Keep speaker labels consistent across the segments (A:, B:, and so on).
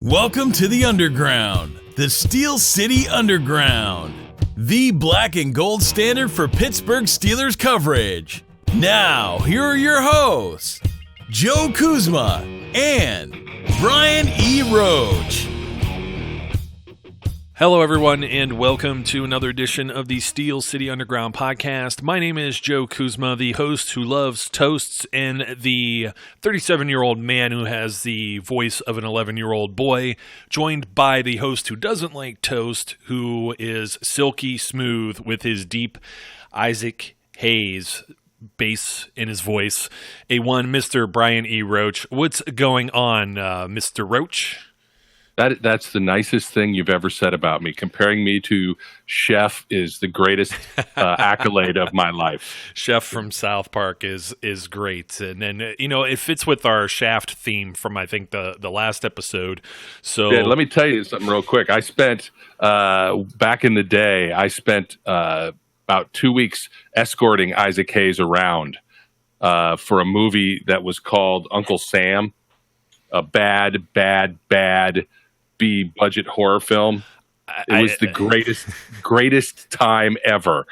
A: Welcome to the Underground, the Steel City Underground, the black and gold standard for Pittsburgh Steelers coverage. Now, here are your hosts, Joe Kuzma and Brian E. Roach.
B: Hello, everyone, and welcome to another edition of the Steel City Underground podcast. My name is Joe Kuzma, the host who loves toasts and the 37-year-old man who has the voice of an 11-year-old boy, joined by the host who doesn't like toast, who is silky smooth with his deep Isaac Hayes bass in his voice. Mr. Brian E. Roach. What's going on, Mr. Roach?
C: That's the nicest thing you've ever said about me. Comparing me to Chef is the greatest accolade of my life.
B: Chef from South Park is great. And then, it fits with our Shaft theme from, I think, the last episode. So
C: yeah, let me tell you something real quick. I spent, back in the day, about 2 weeks escorting Isaac Hayes around for a movie that was called Uncle Sam, a bad B-budget horror film. It was the greatest time ever.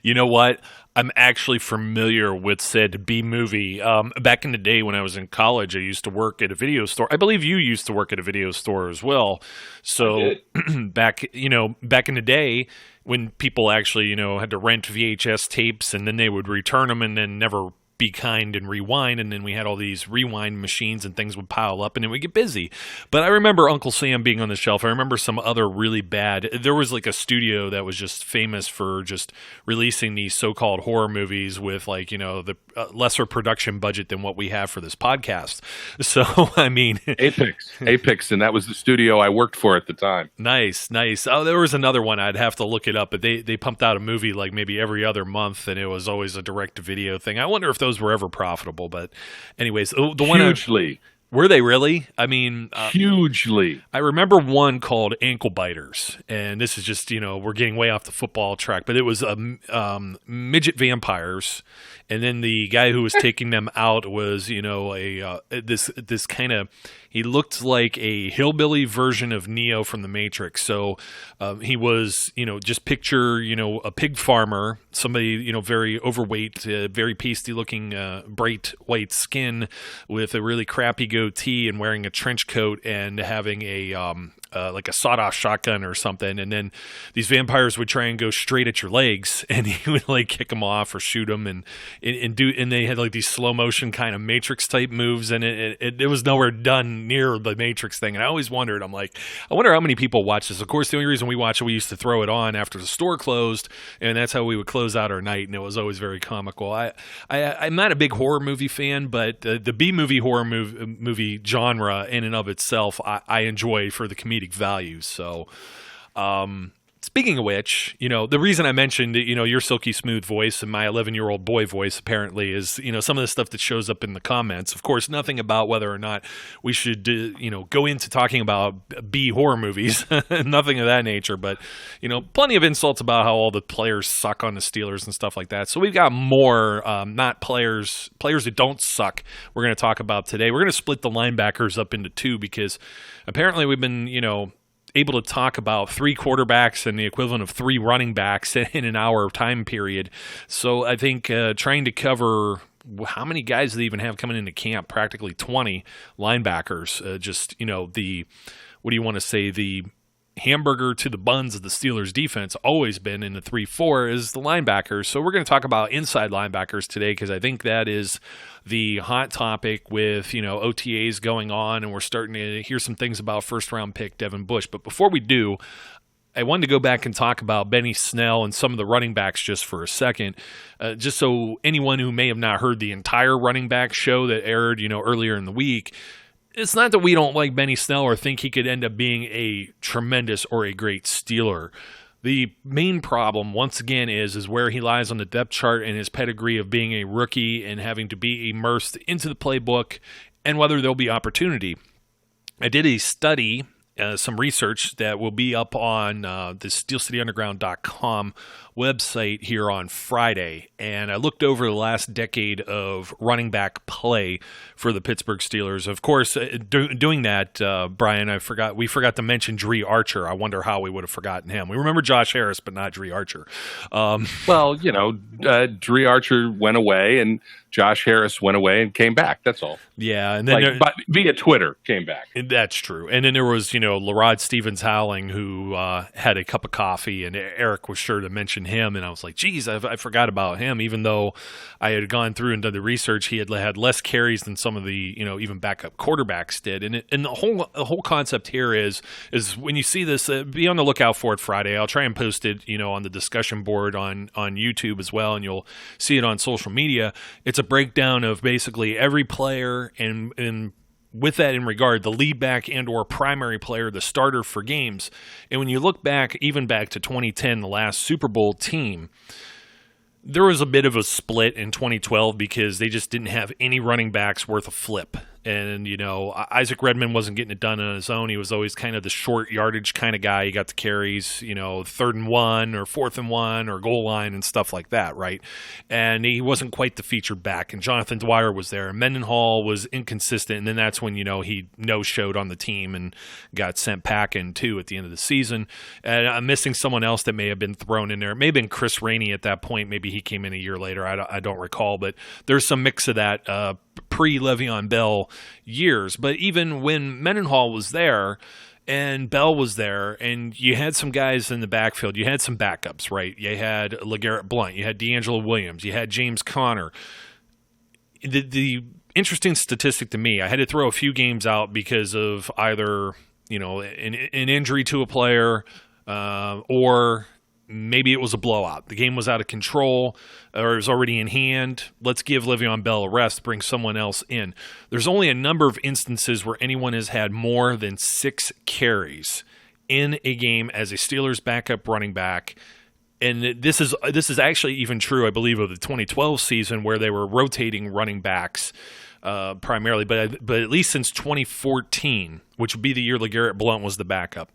B: You know what? I'm actually familiar with said B movie. Back in the day when I was in college, I used to work at a video store. I believe you used to work at a video store as well. So back in the day when people actually, had to rent VHS tapes and then they would return them and then never be kind and rewind, and then we had all these rewind machines and things would pile up and then we get busy. But I remember Uncle Sam being on the shelf. I remember some other really bad, there was like a studio that was just famous for just releasing these so-called horror movies with the lesser production budget than what we have for this podcast. So, I mean.
C: Apex, and that was the studio I worked for at the time.
B: Nice. Oh, there was another one. I'd have to look it up, but they pumped out a movie like maybe every other month, and it was always a direct-to-video thing. I wonder if those were ever profitable, but anyways, the one
C: hugely.
B: Were they really? I mean,
C: hugely.
B: I remember one called Ankle Biters, and this is just we're getting way off the football track, but it was midget vampires, and then the guy who was taking them out was this kind of, he looked like a hillbilly version of Neo from the Matrix. So he was just picture a pig farmer, somebody very overweight, very pasty looking, bright white skin with a really crappy goatee and wearing a trench coat and having a like a sawed-off shotgun or something, and then these vampires would try and go straight at your legs, and he would like kick them off or shoot them, and they had like these slow motion kind of Matrix type moves, and it was nowhere done near the Matrix thing. And I always wondered, I'm like, I wonder how many people watch this. Of course, the only reason we watch it, we used to throw it on after the store closed, and that's how we would close out our night, and it was always very comical. I'm not a big horror movie fan, but the B movie horror movie genre in and of itself, I enjoy for the comedic value. So speaking of which, the reason I mentioned your silky smooth voice and my 11-year-old boy voice apparently is some of the stuff that shows up in the comments. Of course, nothing about whether or not we should go into talking about B horror movies, nothing of that nature, but plenty of insults about how all the players suck on the Steelers and stuff like that. So we've got more not players that don't suck we're going to talk about today. We're going to split the linebackers up into two because apparently we've been able to talk about three quarterbacks and the equivalent of three running backs in an hour time period. So I think trying to cover how many guys do they even have coming into camp, practically 20 linebackers, the hamburger to the buns of the Steelers defense always been in the 3-4 is the linebackers. So we're going to talk about inside linebackers today because I think that is the hot topic with, OTAs going on, and we're starting to hear some things about first-round pick Devin Bush. But before we do, I wanted to go back and talk about Benny Snell and some of the running backs just for a second, just so anyone who may have not heard the entire running back show that aired, earlier in the week, it's not that we don't like Benny Snell or think he could end up being a tremendous or a great Steeler. The main problem, once again, is where he lies on the depth chart and his pedigree of being a rookie and having to be immersed into the playbook and whether there'll be opportunity. I did a study some research that will be up on the SteelCityUnderground.com website here on Friday, and I looked over the last decade of running back play for the Pittsburgh Steelers. Of course, doing that, Brian, we forgot to mention Dree Archer. I wonder how we would have forgotten him. We remember Josh Harris, but not Dree Archer.
C: Well, Dree Archer went away, and Josh Harris went away and came back. That's all.
B: Yeah, and then
C: but via Twitter came back.
B: That's true. And then there was, LaRod Stevens-Howling, who had a cup of coffee, and Eric was sure to mention him. And I was like, geez, I forgot about him, even though I had gone through and done the research. He had less carries than some of the, even backup quarterbacks did. And the whole concept here is when you see this, be on the lookout for it Friday. I'll try and post it, on the discussion board on YouTube as well, and you'll see it on social media. It's a breakdown of basically every player, and with that in regard, the lead back and or primary player, the starter for games. And when you look back, even back to 2010, the last Super Bowl team, there was a bit of a split in 2012 because they just didn't have any running backs worth a flip. And, Isaac Redman wasn't getting it done on his own. He was always kind of the short yardage kind of guy. He got the carries, 3rd and 1 or 4th and 1 or goal line and stuff like that, right? And he wasn't quite the featured back. And Jonathan Dwyer was there. And Mendenhall was inconsistent. And then that's when, he no-showed on the team and got sent packing, too, at the end of the season. And I'm missing someone else that may have been thrown in there. It may have been Chris Rainey at that point. Maybe he came in a year later. I don't recall. But there's some mix of that pre-Le'Veon Bell years. But even when Mendenhall was there and Bell was there, and you had some guys in the backfield, you had some backups, right? You had LeGarrette Blount, you had D'Angelo Williams, you had James Conner. The interesting statistic to me, I had to throw a few games out because of either an injury to a player or maybe it was a blowout. The game was out of control or it was already in hand. Let's give Le'Veon Bell a rest, bring someone else in. There's only a number of instances where anyone has had more than 6 carries in a game as a Steelers backup running back. And this is actually even true, I believe, of the 2012 season where they were rotating running backs primarily. But at least since 2014, which would be the year LeGarrette Blount was the backup,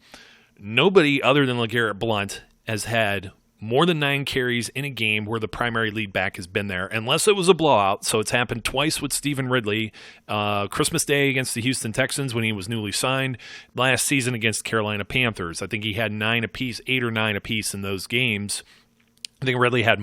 B: nobody other than LeGarrette Blount has had more than 9 carries in a game where the primary lead back has been there, unless it was a blowout. So it's happened twice with Stephen Ridley. Christmas Day against the Houston Texans when he was newly signed. Last season against Carolina Panthers. I think he had 8 or 9 apiece in those games. I think Ridley had,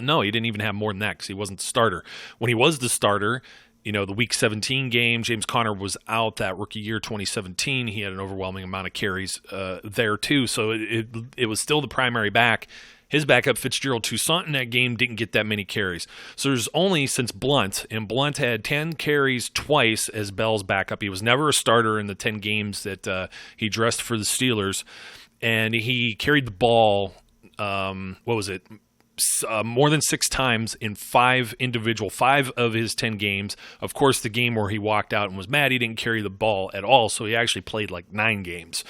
B: no, he didn't even have more than that because he wasn't the starter. When he was the starter, the Week 17 game, James Conner was out that rookie year, 2017. He had an overwhelming amount of carries there too. So it was still the primary back. His backup, Fitzgerald Toussaint, in that game didn't get that many carries. So there's only since Blount, and Blount had 10 carries twice as Bell's backup. He was never a starter in the 10 games that he dressed for the Steelers. And he carried the ball, more than 6 times in 5 of his 10 games. Of course, the game where he walked out and was mad, he didn't carry the ball at all, so he actually played like 9 games.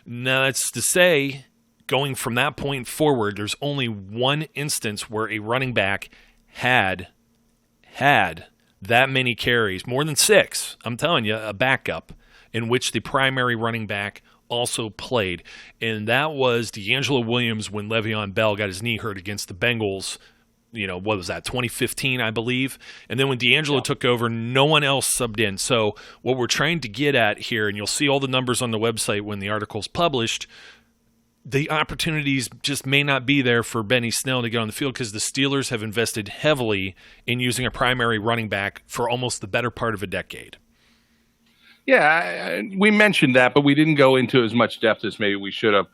B: Now, that's to say, going from that point forward, there's only one instance where a running back had that many carries, more than 6, I'm telling you, a backup, in which the primary running back also played, and that was D'Angelo Williams when Le'Veon Bell got his knee hurt against the Bengals. What was that, 2015, I believe? And then when D'Angelo took over, no one else subbed in. So what we're trying to get at here, and you'll see all the numbers on the website when the article's published, the opportunities just may not be there for Benny Snell to get on the field because the Steelers have invested heavily in using a primary running back for almost the better part of a decade.
C: Yeah, we mentioned that, but we didn't go into as much depth as maybe we should have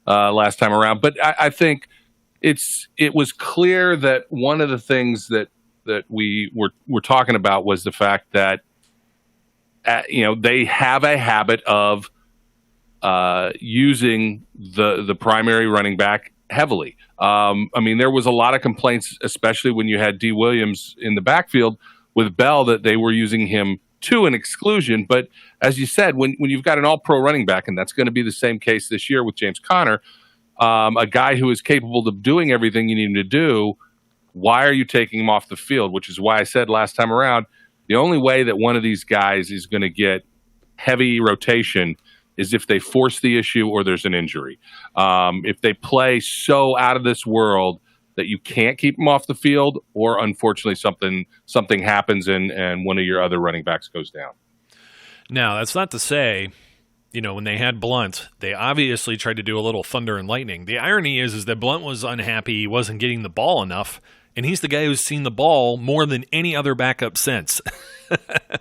C: last time around. But I think it was clear that one of the things that we were talking about was the fact that they have a habit of using the primary running back heavily. There was a lot of complaints, especially when you had D. Williams in the backfield with Bell, that they were using him to an exclusion. But as you said, when you've got an all-pro running back, and that's going to be the same case this year with James Conner, a guy who is capable of doing everything you need him to do, why are you taking him off the field? Which is why I said last time around, the only way that one of these guys is going to get heavy rotation is if they force the issue or there's an injury. If they play so out of this world that you can't keep them off the field, or unfortunately something happens and one of your other running backs goes down.
B: Now, that's not to say, when they had Blunt, they obviously tried to do a little thunder and lightning. The irony is that Blunt was unhappy he wasn't getting the ball enough, and he's the guy who's seen the ball more than any other backup since.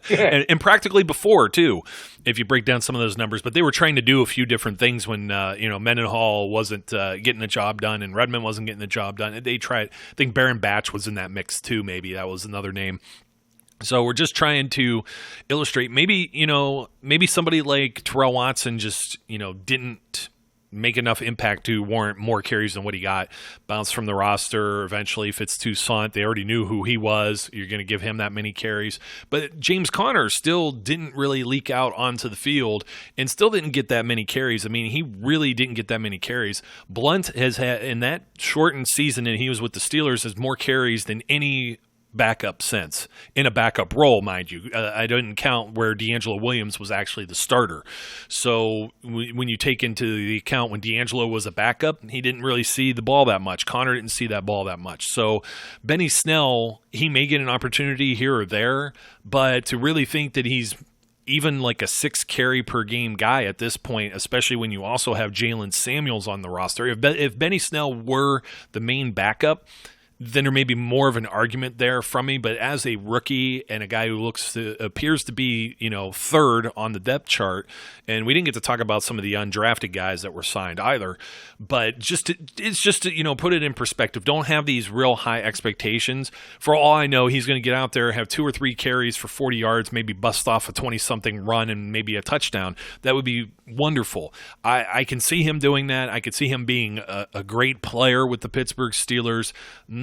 B: and practically before, too, if you break down some of those numbers. But they were trying to do a few different things when, Mendenhall wasn't getting the job done and Redmond wasn't getting the job done. They tried. I think Baron Batch was in that mix, too, maybe. That was another name. So we're just trying to illustrate maybe somebody like Terrell Watson just, didn't make enough impact to warrant more carries than what he got. Bounced from the roster eventually. Fitz Toussaint, they already knew who he was. You're going to give him that many carries. But James Conner still didn't really leak out onto the field and still didn't get that many carries. I mean, he really didn't get that many carries. Blunt has had, in that shortened season, and he was with the Steelers, has more carries than any backup since, in a backup role, mind you. I didn't count where D'Angelo Williams was actually the starter. So when you take into the account when D'Angelo was a backup, he didn't really see the ball that much. Connor didn't see that ball that much. So Benny Snell, he may get an opportunity here or there, but to really think that he's even like a 6 carry per game guy at this point, especially when you also have Jalen Samuels on the roster, if Benny Snell were the main backup, then there may be more of an argument there from me. But as a rookie and a guy who appears to be, third on the depth chart, and we didn't get to talk about some of the undrafted guys that were signed either, but it's just to put it in perspective. Don't have these real high expectations. For all I know, he's going to get out there, have 2 or 3 carries for 40 yards, maybe bust off a 20-something run and maybe a touchdown. That would be wonderful. I can see him doing that. I could see him being a great player with the Pittsburgh Steelers.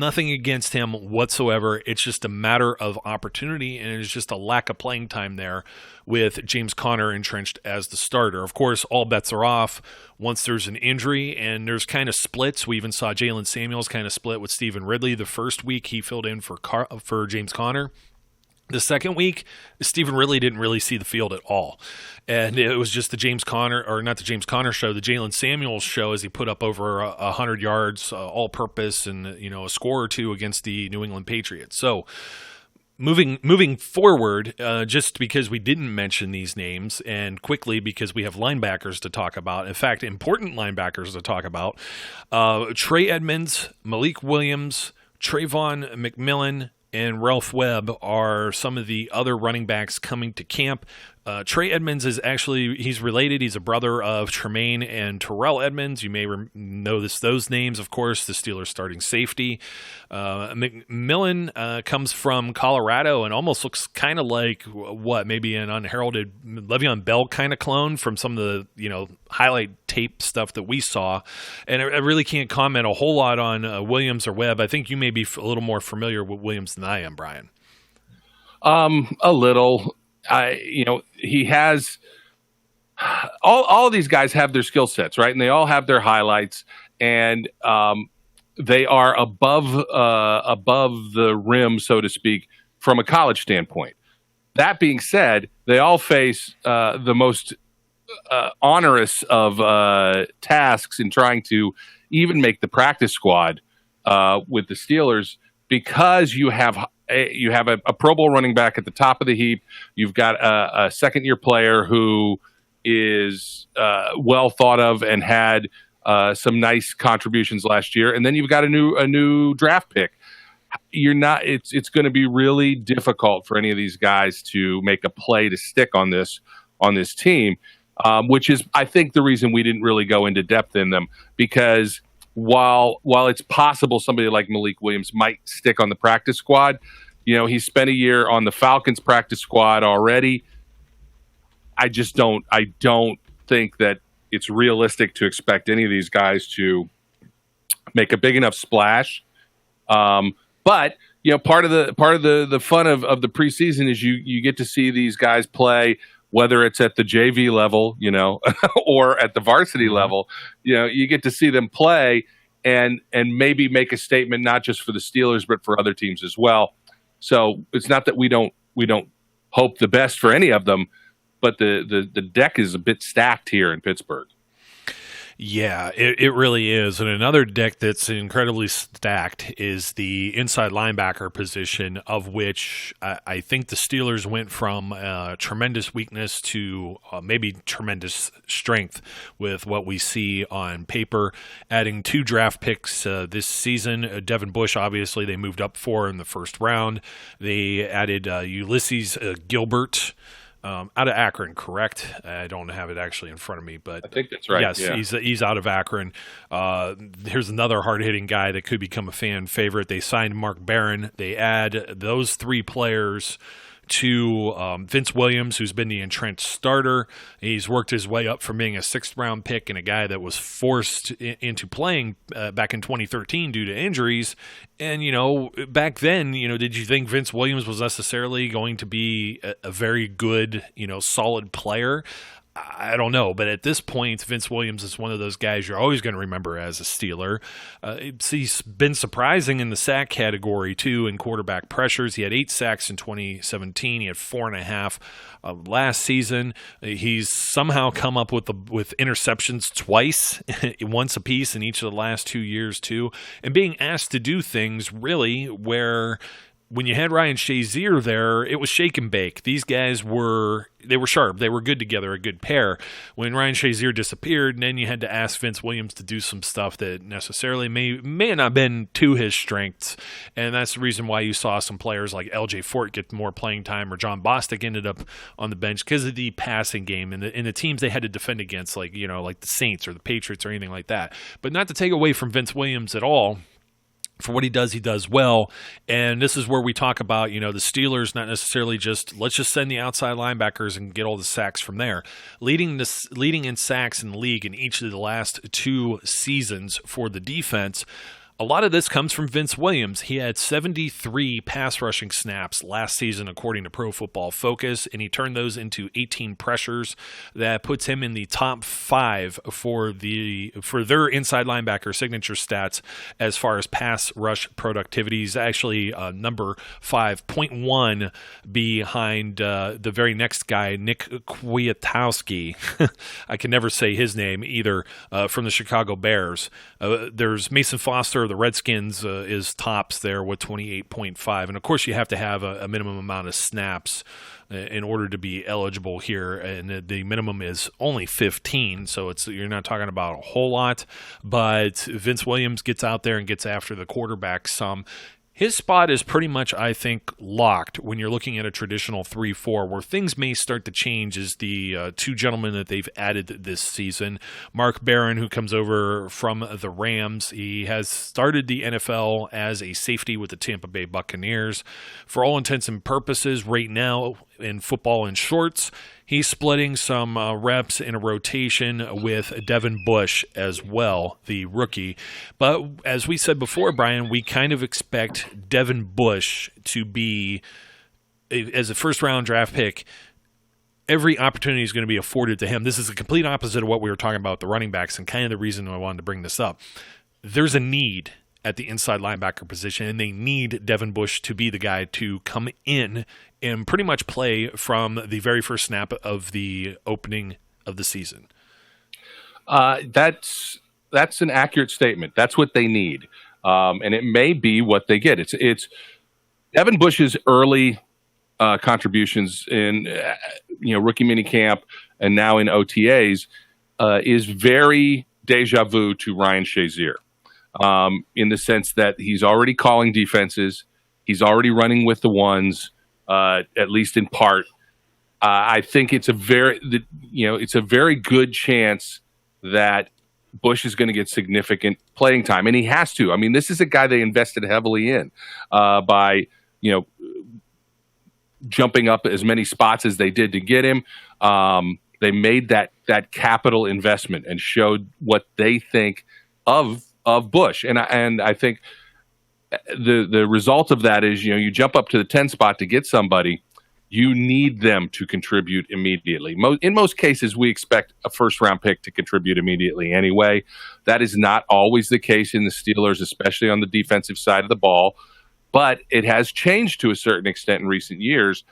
B: Nothing against him whatsoever. It's just a matter of opportunity, and it's just a lack of playing time there with James Conner entrenched as the starter. Of course, all bets are off once there's an injury, and there's kind of splits. We even saw Jalen Samuels kind of split with Stephen Ridley. The first week he filled in for James Conner. The second week, Stephen Ridley didn't really see the field at all. And it was just the Jalen Samuels show as he put up over 100 yards all-purpose and a score or two against the New England Patriots. So moving forward, just because we didn't mention these names, and quickly because we have linebackers to talk about, in fact, important linebackers to talk about, Trey Edmonds, Malik Williams, Trayvon McMillan, and Ralph Webb are some of the other running backs coming to camp. Trey Edmonds is he's related. He's a brother of Tremaine and Terrell Edmonds. You may know those names, of course, the Steelers starting safety. McMillan comes from Colorado and almost looks kind of like maybe an unheralded Le'Veon Bell kind of clone from some of the, highlight tape stuff that we saw. And I really can't comment a whole lot on Williams or Webb. I think you may be a little more familiar with Williams than I am, Brian.
C: A little. He has all of these guys have their skill sets, right? And they all have their highlights, and they are above the rim, so to speak, from a college standpoint. That being said, they all face the most onerous of tasks in trying to even make the practice squad with the Steelers, because you have a Pro Bowl running back at the top of the heap. You've got a second-year player who is well thought of and had some nice contributions last year, and then you've got a new draft pick. It's going to be really difficult for any of these guys to make a play to stick on this team, which is, I think, the reason we didn't really go into depth in them, because while it's possible somebody like Malik Williams might stick on the practice squad, he spent a year on the Falcons practice squad already. I don't think that it's realistic to expect any of these guys to make a big enough splash. But part of the fun of the preseason is you get to see these guys play, whether it's at the JV level, or at the varsity level. You get to see them play and maybe make a statement, not just for the Steelers, but for other teams as well. So it's not that we don't hope the best for any of them, but the deck is a bit stacked here in Pittsburgh.
B: Yeah, it really is. And another deck that's incredibly stacked is the inside linebacker position, of which I think the Steelers went from tremendous weakness to maybe tremendous strength with what we see on paper. Adding 2 draft picks this season. Devin Bush, obviously, they moved up for in the first round. They added Ulysses Gilbert. Out of Akron, correct? I don't have it actually in front of me, but
C: I think that's right.
B: Yes,
C: yeah.
B: he's out of Akron. Here's another hard-hitting guy that could become a fan favorite. They signed Mark Barron. They add those 3 players to Vince Williams, who's been the entrenched starter. He's worked his way up from being a 6th-round pick and a guy that was forced into playing back in 2013 due to injuries. And, back then, did you think Vince Williams was necessarily going to be a very good, solid player? I don't know, but at this point, Vince Williams is one of those guys you're always going to remember as a Steeler. He's been surprising in the sack category, too, in quarterback pressures. He had 8 sacks in 2017. He had 4.5 last season. He's somehow come up with interceptions twice, once apiece in each of the last 2 years, too, and being asked to do things, really, where when you had Ryan Shazier there, it was shake and bake. These guys were sharp. They were good together, a good pair. When Ryan Shazier disappeared, and then you had to ask Vince Williams to do some stuff that necessarily may not have been to his strengths. And that's the reason why you saw some players like LJ Fort get more playing time, or John Bostic ended up on the bench because of the passing game and the teams they had to defend against, like the Saints or the Patriots or anything like that. But not to take away from Vince Williams at all. For what he does well. And this is where we talk about, the Steelers not necessarily just, let's just send the outside linebackers and get all the sacks from there. Leading in sacks in the league in each of the last 2 seasons for the defense. A lot of this comes from Vince Williams. He had 73 pass rushing snaps last season, according to Pro Football Focus, and he turned those into 18 pressures. That puts him in the top 5 for their inside linebacker signature stats as far as pass rush productivity. He's actually number 5.1 behind the very next guy, Nick Kwiatkowski. I can never say his name either, from the Chicago Bears. There's Mason Foster. The Redskins is tops there with 28.5. And, of course, you have to have a minimum amount of snaps in order to be eligible here. And the minimum is only 15, so you're not talking about a whole lot. But Vince Williams gets out there and gets after the quarterback some. His spot is pretty much, I think, locked when you're looking at a traditional 3-4. Where things may start to change is the 2 gentlemen that they've added this season. Mark Barron, who comes over from the Rams. He has started the NFL as a safety with the Tampa Bay Buccaneers. For all intents and purposes, right now in football in shorts, he's splitting some reps in a rotation with Devin Bush as well, the rookie. But as we said before, Brian, we kind of expect Devin Bush to be, as a first-round draft pick, every opportunity is going to be afforded to him. This is the complete opposite of what we were talking about with the running backs, and kind of the reason I wanted to bring this up. There's a need at the inside linebacker position, and they need Devin Bush to be the guy to come in and pretty much play from the very first snap of the opening of the season.
C: That's an accurate statement. That's what they need, and it may be what they get. It's Devin Bush's early contributions in rookie minicamp and now in OTAs is very deja vu to Ryan Shazier. In the sense that he's already calling defenses, he's already running with the ones, at least in part. I think it's a very good chance that Bush is going to get significant playing time, and he has to. I mean, this is a guy they invested heavily in by jumping up as many spots as they did to get him. They made that capital investment and showed what they think of Bush, and I think the result of that is you jump up to the 10 spot to get somebody, you need them to contribute immediately. In most cases, we expect a first-round pick to contribute immediately anyway. That is not always the case in the Steelers, especially on the defensive side of the ball, but it has changed to a certain extent in recent years,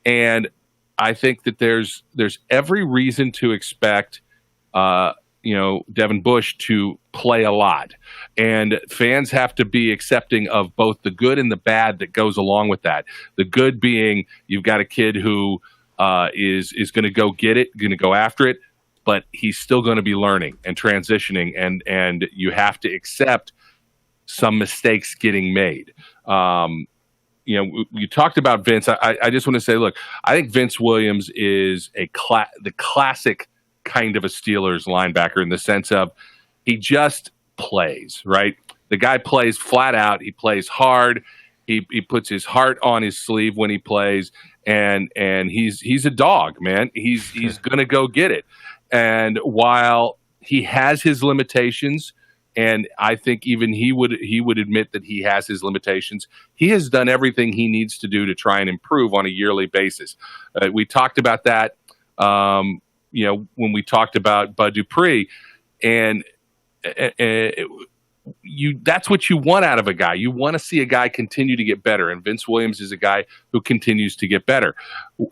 C: and I think that there's every reason to expect Devin Bush to play a lot, and fans have to be accepting of both the good and the bad that goes along with that. The good being you've got a kid who is going to go get it, going to go after it, but he's still going to be learning and transitioning, and you have to accept some mistakes getting made. You talked about Vince. I just want to say, look, I think Vince Williams is the classic kind of a Steelers linebacker in the sense of he just plays, right? The guy plays flat out. He plays hard. He puts his heart on his sleeve when he plays, and he's a dog, man. He's going to go get it. And while he has his limitations, and I think even he would admit that he has his limitations, he has done everything he needs to do to try and improve on a yearly basis. We talked about that, when we talked about Bud Dupree, and that's what you want out of a guy. You want to see a guy continue to get better, and Vince Williams is a guy who continues to get better.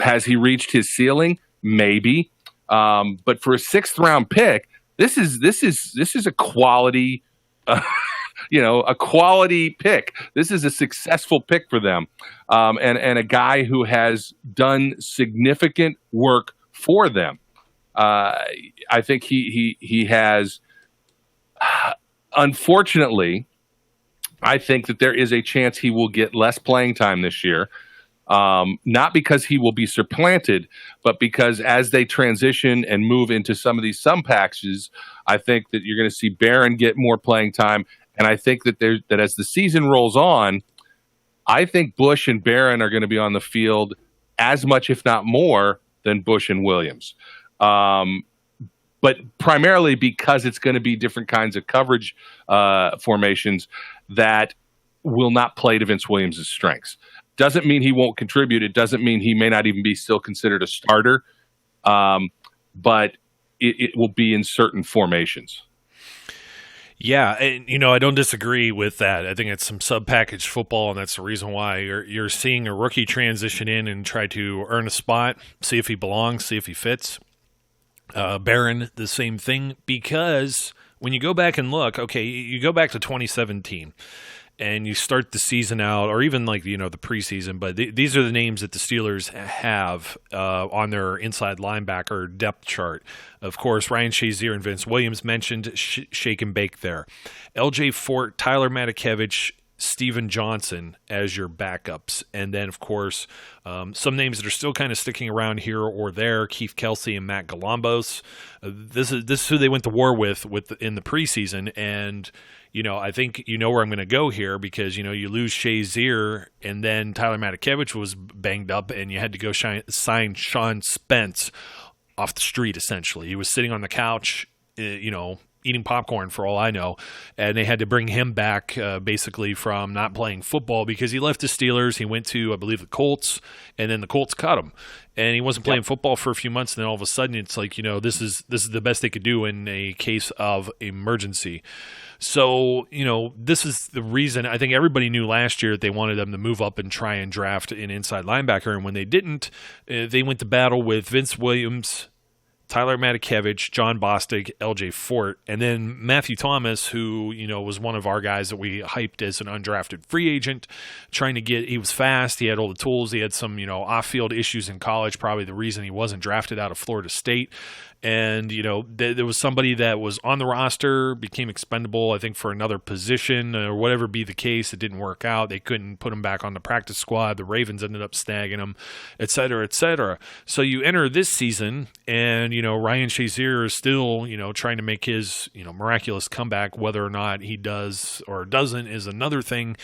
C: Has he reached his ceiling? Maybe. But for a 6th round pick, this is a quality, a quality pick. This is a successful pick for them, and a guy who has done significant work for them. I think he has. Unfortunately, I think that there is a chance he will get less playing time this year. Not because he will be supplanted, but because as they transition and move into some of these packages, I think that you're going to see Barron get more playing time. And I think that that as the season rolls on, I think Bush and Barron are going to be on the field as much, if not more, than Bush and Williams. But primarily because it's going to be different kinds of coverage formations that will not play to Vince Williams' strengths. Doesn't mean he won't contribute. It doesn't mean he may not even be still considered a starter, but it will be in certain formations.
B: Yeah, and I don't disagree with that. I think it's some sub-package football, and that's the reason why you're seeing a rookie transition in and try to earn a spot, see if he belongs, see if he fits. Barron, the same thing, because when you go back and look, okay, you go back to 2017 and you start the season out, or even like, the preseason, but these are the names that the Steelers have on their inside linebacker depth chart. Of course, Ryan Shazier and Vince Williams mentioned, shake and bake there. LJ Fort, Tyler Matakevich, Steven Johnson as your backups. And then, of course, some names that are still kind of sticking around here or there, Keith Kelsey and Matt Galambos. This is who they went to war with in the preseason. And, I think where I'm going to go here because, you lose Shazier and then Tyler Matakevich was banged up and you had to go sign Sean Spence off the street, essentially. He was sitting on the couch, eating popcorn for all I know, and they had to bring him back basically from not playing football because he left the Steelers. He went to, I believe, the Colts, and then the Colts cut him, and he wasn't playing football for a few months. And then all of a sudden, it's like this is the best they could do in a case of emergency. So this is the reason I think everybody knew last year that they wanted them to move up and try and draft an inside linebacker, and when they didn't, they went to battle with Vince Williams, Tyler Matakevich, John Bostic, LJ Fort, and then Matthew Thomas, who, was one of our guys that we hyped as an undrafted free agent, he was fast, he had all the tools, he had some, off-field issues in college, probably the reason he wasn't drafted out of Florida State. And, there was somebody that was on the roster, became expendable, I think, for another position or whatever be the case. It didn't work out. They couldn't put him back on the practice squad. The Ravens ended up snagging him, et cetera, et cetera. So you enter this season and, Ryan Shazier is still, trying to make his, miraculous comeback. Whether or not he does or doesn't is another thing.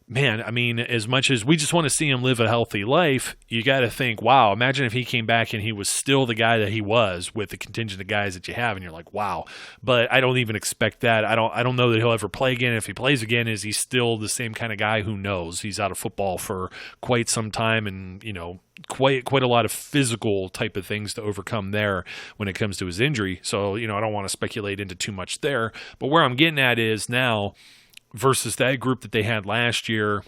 B: Man, I mean, as much as we just want to see him live a healthy life, you got to think, wow, imagine if he came back and he was still the guy that he was with the contingent of guys that you have, and you're like, wow. But I don't even expect that. I don't know that he'll ever play again. If he plays again, is he still the same kind of guy? Who knows? He's out of football for quite some time, and quite a lot of physical type of things to overcome there when it comes to his injury. So I don't want to speculate into too much there. But where I'm getting at is now, versus that group that they had last year,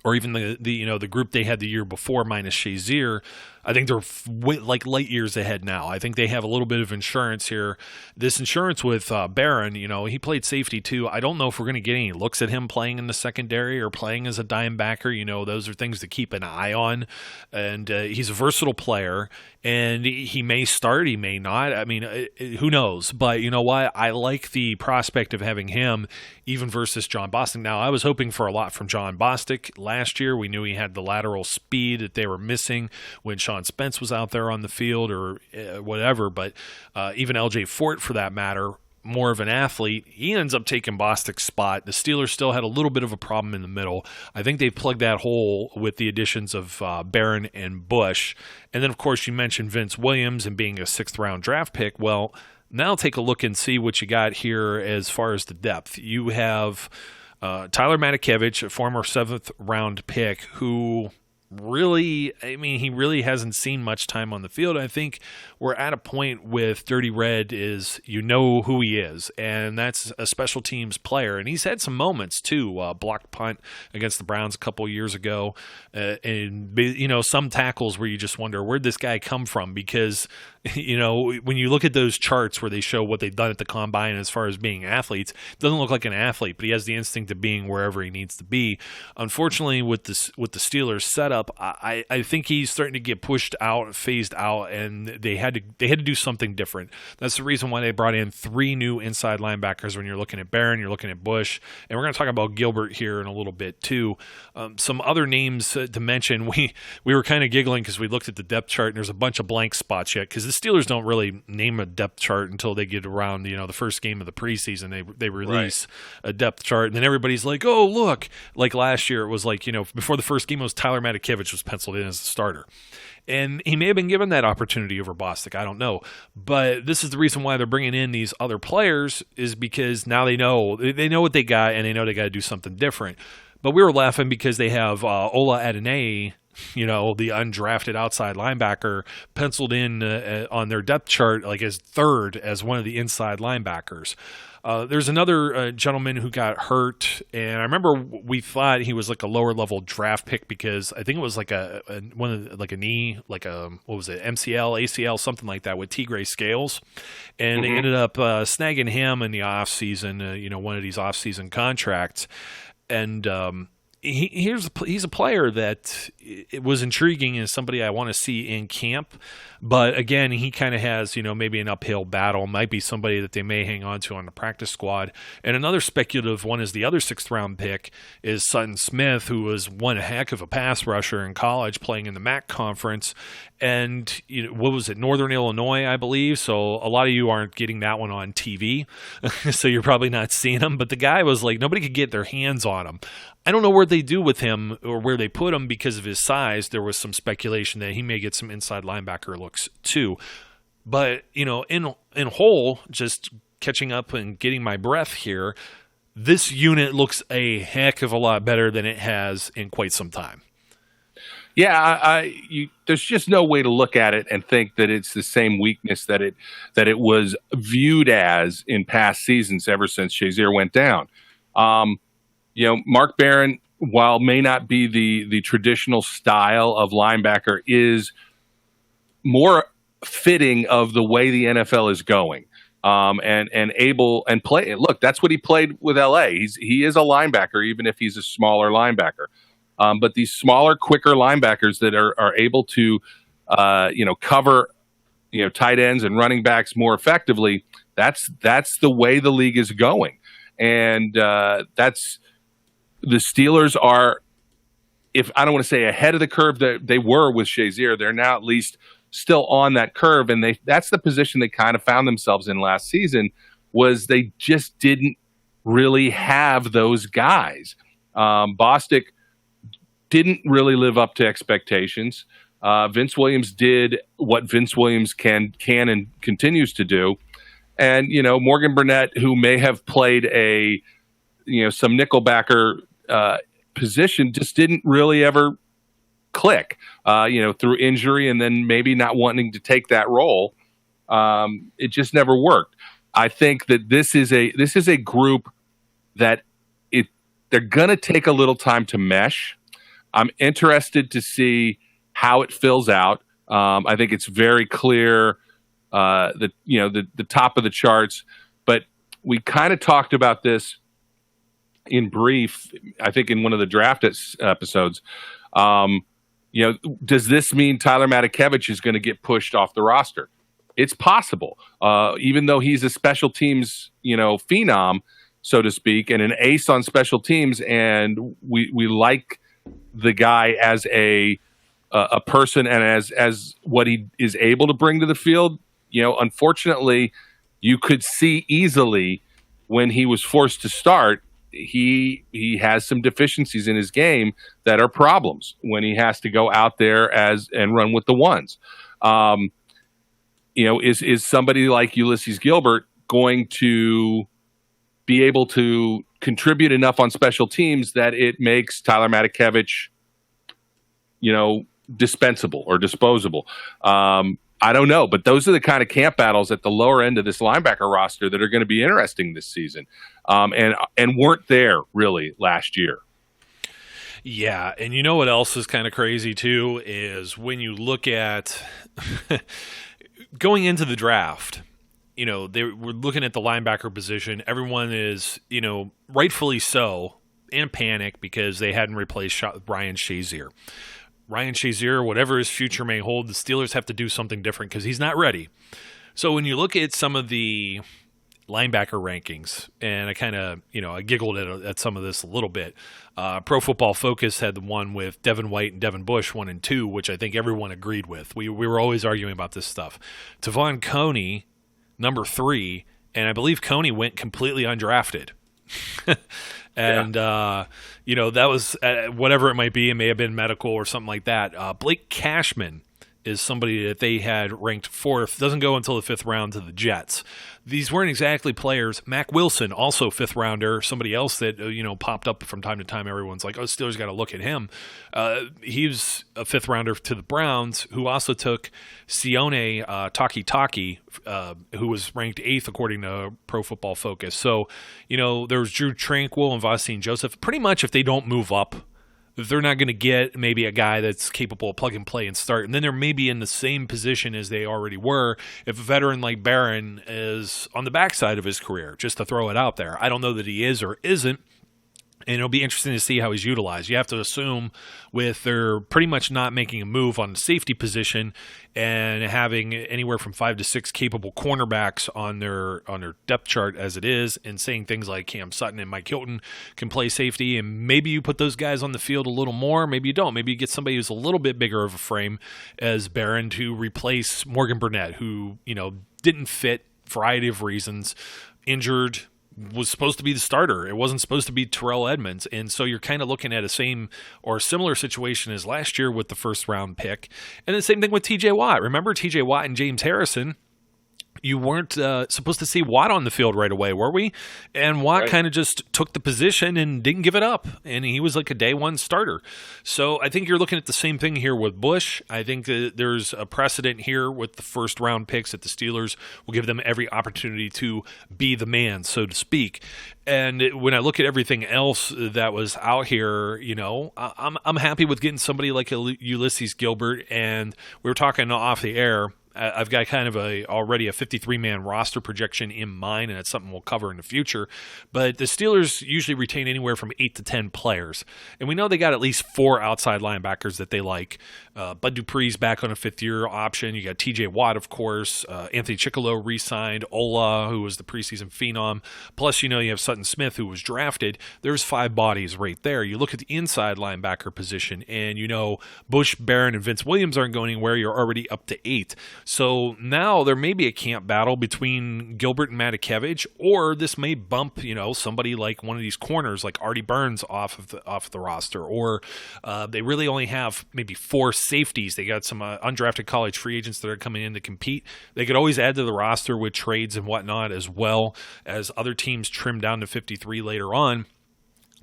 B: or even the group they had the year before minus Shazier, I think they're like light years ahead now. I think they have a little bit of insurance here. This insurance with Barron, he played safety too. I don't know if we're going to get any looks at him playing in the secondary or playing as a dime backer. Those are things to keep an eye on. And he's a versatile player, and he may start, he may not. I mean, who knows? But you know what? I like the prospect of having him even versus John Bostic. Now, I was hoping for a lot from John Bostic last year. We knew he had the lateral speed that they were missing when Sean Spence was out there on the field or whatever. But even LJ Fort, for that matter, more of an athlete, he ends up taking Bostic's spot. The Steelers still had a little bit of a problem in the middle. I think they've plugged that hole with the additions of Barron and Bush. And then, of course, you mentioned Vince Williams and being a 6th-round draft pick. Well, now take a look and see what you got here as far as the depth. You have Tyler Matakevich, a former 7th-round pick, who really, he really hasn't seen much time on the field. I think we're at a point with Dirty Red is who he is, and that's a special teams player. And he's had some moments, too. Blocked punt against the Browns a couple years ago. And some tackles where you just wonder, where'd this guy come from? Because when you look at those charts where they show what they've done at the combine as far as being athletes, it doesn't look like an athlete, but he has the instinct of being wherever he needs to be. Unfortunately, with the Steelers setup, I think he's starting to get pushed out, phased out, and they had to do something different. That's the reason why they brought in 3 new inside linebackers. When you're looking at Barron, you're looking at Bush, and we're going to talk about Gilbert here in a little bit too. Some other names to mention. We were kind of giggling because we looked at the depth chart and there's a bunch of blank spots yet because the Steelers don't really name a depth chart until they get around the first game of the preseason. They release a depth chart, and then everybody's like, oh look, like last year it was like before the first game it was Tyler Matakevich was penciled in as the starter. And he may have been given that opportunity over Bostic. I don't know. But this is the reason why they're bringing in these other players is because now they know what they got, and they know they got to do something different. But we were laughing because they have Ola Adonai, the undrafted outside linebacker, penciled in on their depth chart like as 3rd as one of the inside linebackers. There's another gentleman who got hurt, and I remember we thought he was like a lower level draft pick because I think it was like a knee, like a MCL, ACL, something like that with Tigre scales, and they ended up snagging him in the offseason, one of these offseason contracts, and he's a player that it was intriguing and somebody I want to see in camp. But again, he kind of has, maybe an uphill battle. Might be somebody that they may hang on to on the practice squad. And another speculative one is the other 6th-round pick is Sutton Smith, who was one heck of a pass rusher in college playing in the MAC conference. And what was it, Northern Illinois, I believe. So a lot of you aren't getting that one on TV. So you're probably not seeing him. But the guy was like, nobody could get their hands on him. I don't know what they do with him or where they put him because of his size. There was some speculation that he may get some inside linebacker looks too. But, in whole, just catching up and getting my breath here, this unit looks a heck of a lot better than it has in quite some time.
C: Yeah, there's just no way to look at it and think that it's the same weakness that it was viewed as in past seasons ever since Shazier went down. Mark Barron, while may not be the traditional style of linebacker, is more fitting of the way the NFL is going, and able and play. Look, that's what he played with LA. He is a linebacker, even if he's a smaller linebacker. But these smaller, quicker linebackers that are able to, cover, tight ends and running backs more effectively. That's the way the league is going, and that's. The Steelers are, if I don't want to say ahead of the curve that they were with Shazier, they're now at least still on that curve, and that's the position they kind of found themselves in last season, was they just didn't really have those guys. Bostic didn't really live up to expectations. Vince Williams did what Vince Williams can and continues to do, and Morgan Burnett, who may have played some nickelbacker position, just didn't really ever click, through injury and then maybe not wanting to take that role. It just never worked. I think that this is a group that they're going to take a little time to mesh. I'm interested to see how it fills out. I think it's very clear that the top of the charts. But we kind of talked about this in brief, I think, in one of the draft episodes. Does this mean Tyler Matakevich is going to get pushed off the roster? It's possible, even though he's a special teams, phenom, so to speak, and an ace on special teams, and we like the guy as a person and as what he is able to bring to the field. Unfortunately, you could see easily when he was forced to start, he has some deficiencies in his game that are problems when he has to go out there and run with the ones. Is somebody like Ulysses Gilbert going to be able to contribute enough on special teams that it makes Tyler Matakevich, dispensable or disposable? I don't know, but those are the kind of camp battles at the lower end of this linebacker roster that are going to be interesting this season, and weren't there really last year.
B: Yeah, and you know what else is kind of crazy too is when you look at going into the draft. We're looking at the linebacker position. Everyone is, rightfully so, in panic because they hadn't replaced Ryan Shazier. Ryan Shazier, whatever his future may hold, the Steelers have to do something different because he's not ready. So when you look at some of the linebacker rankings, and I kind of, I giggled at some of this a little bit. Pro Football Focus had the one with Devin White and Devin Bush 1 and 2, which I think everyone agreed with. We were always arguing about this stuff. Tavon Coney, number 3, and I believe Coney went completely undrafted. And, that was whatever it might be. It may have been medical or something like that. Blake Cashman is somebody that they had ranked 4th, doesn't go until the 5th round to the Jets. These weren't exactly players. Mac Wilson, also 5th rounder, somebody else that, popped up from time to time. Everyone's like, oh, Steelers got to look at him. He's a 5th rounder to the Browns, who also took Sione Takitaki, who was ranked 8th according to Pro Football Focus. So, there's Drew Tranquil and Vaseem Joseph. Pretty much if they don't move up, they're not going to get maybe a guy that's capable of plug and play and start. And then they're maybe in the same position as they already were if a veteran like Barron is on the backside of his career, just to throw it out there. I don't know that he is or isn't. And it'll be interesting to see how he's utilized. You have to assume with they're pretty much not making a move on the safety position and having anywhere from 5 to 6 capable cornerbacks on their depth chart as it is, and saying things like Cam Sutton and Mike Hilton can play safety, and maybe you put those guys on the field a little more, maybe you don't. Maybe you get somebody who's a little bit bigger of a frame as Barron to replace Morgan Burnett, who didn't fit for a variety of reasons, injured, was supposed to be the starter. It wasn't supposed to be Terrell Edmunds. And so you're kind of looking at a same or similar situation as last year with the 1st round pick. And the same thing with TJ Watt. Remember TJ Watt and James Harrison? You weren't supposed to see Watt on the field right away, were we? And Watt kind of just took the position and didn't give it up. And he was like a day 1 starter. So I think you're looking at the same thing here with Bush. I think that there's a precedent here with the 1st round picks that the Steelers will give them every opportunity to be the man, so to speak. And when I look at everything else that was out here, I'm happy with getting somebody like Ulysses Gilbert. And we were talking off the air. I've got kind of already a 53-man roster projection in mind, and it's something we'll cover in the future. But the Steelers usually retain anywhere from 8 to 10 players. And we know they got at least 4 outside linebackers that they like. Bud Dupree's back on a 5th-year option. You got TJ Watt, of course. Anthony Chickillo re-signed. Ola, who was the preseason phenom. Plus, you have Sutton Smith, who was drafted. There's 5 bodies right there. You look at the inside linebacker position, and Bush, Barron, and Vince Williams aren't going anywhere. You're already up to 8. So now there may be a camp battle between Gilbert and Matakevich, or this may bump, somebody like one of these corners like Artie Burns off of the roster, or they really only have maybe 4 safeties. They got some undrafted college free agents that are coming in to compete. They could always add to the roster with trades and whatnot, as well as other teams trim down to 53 later on.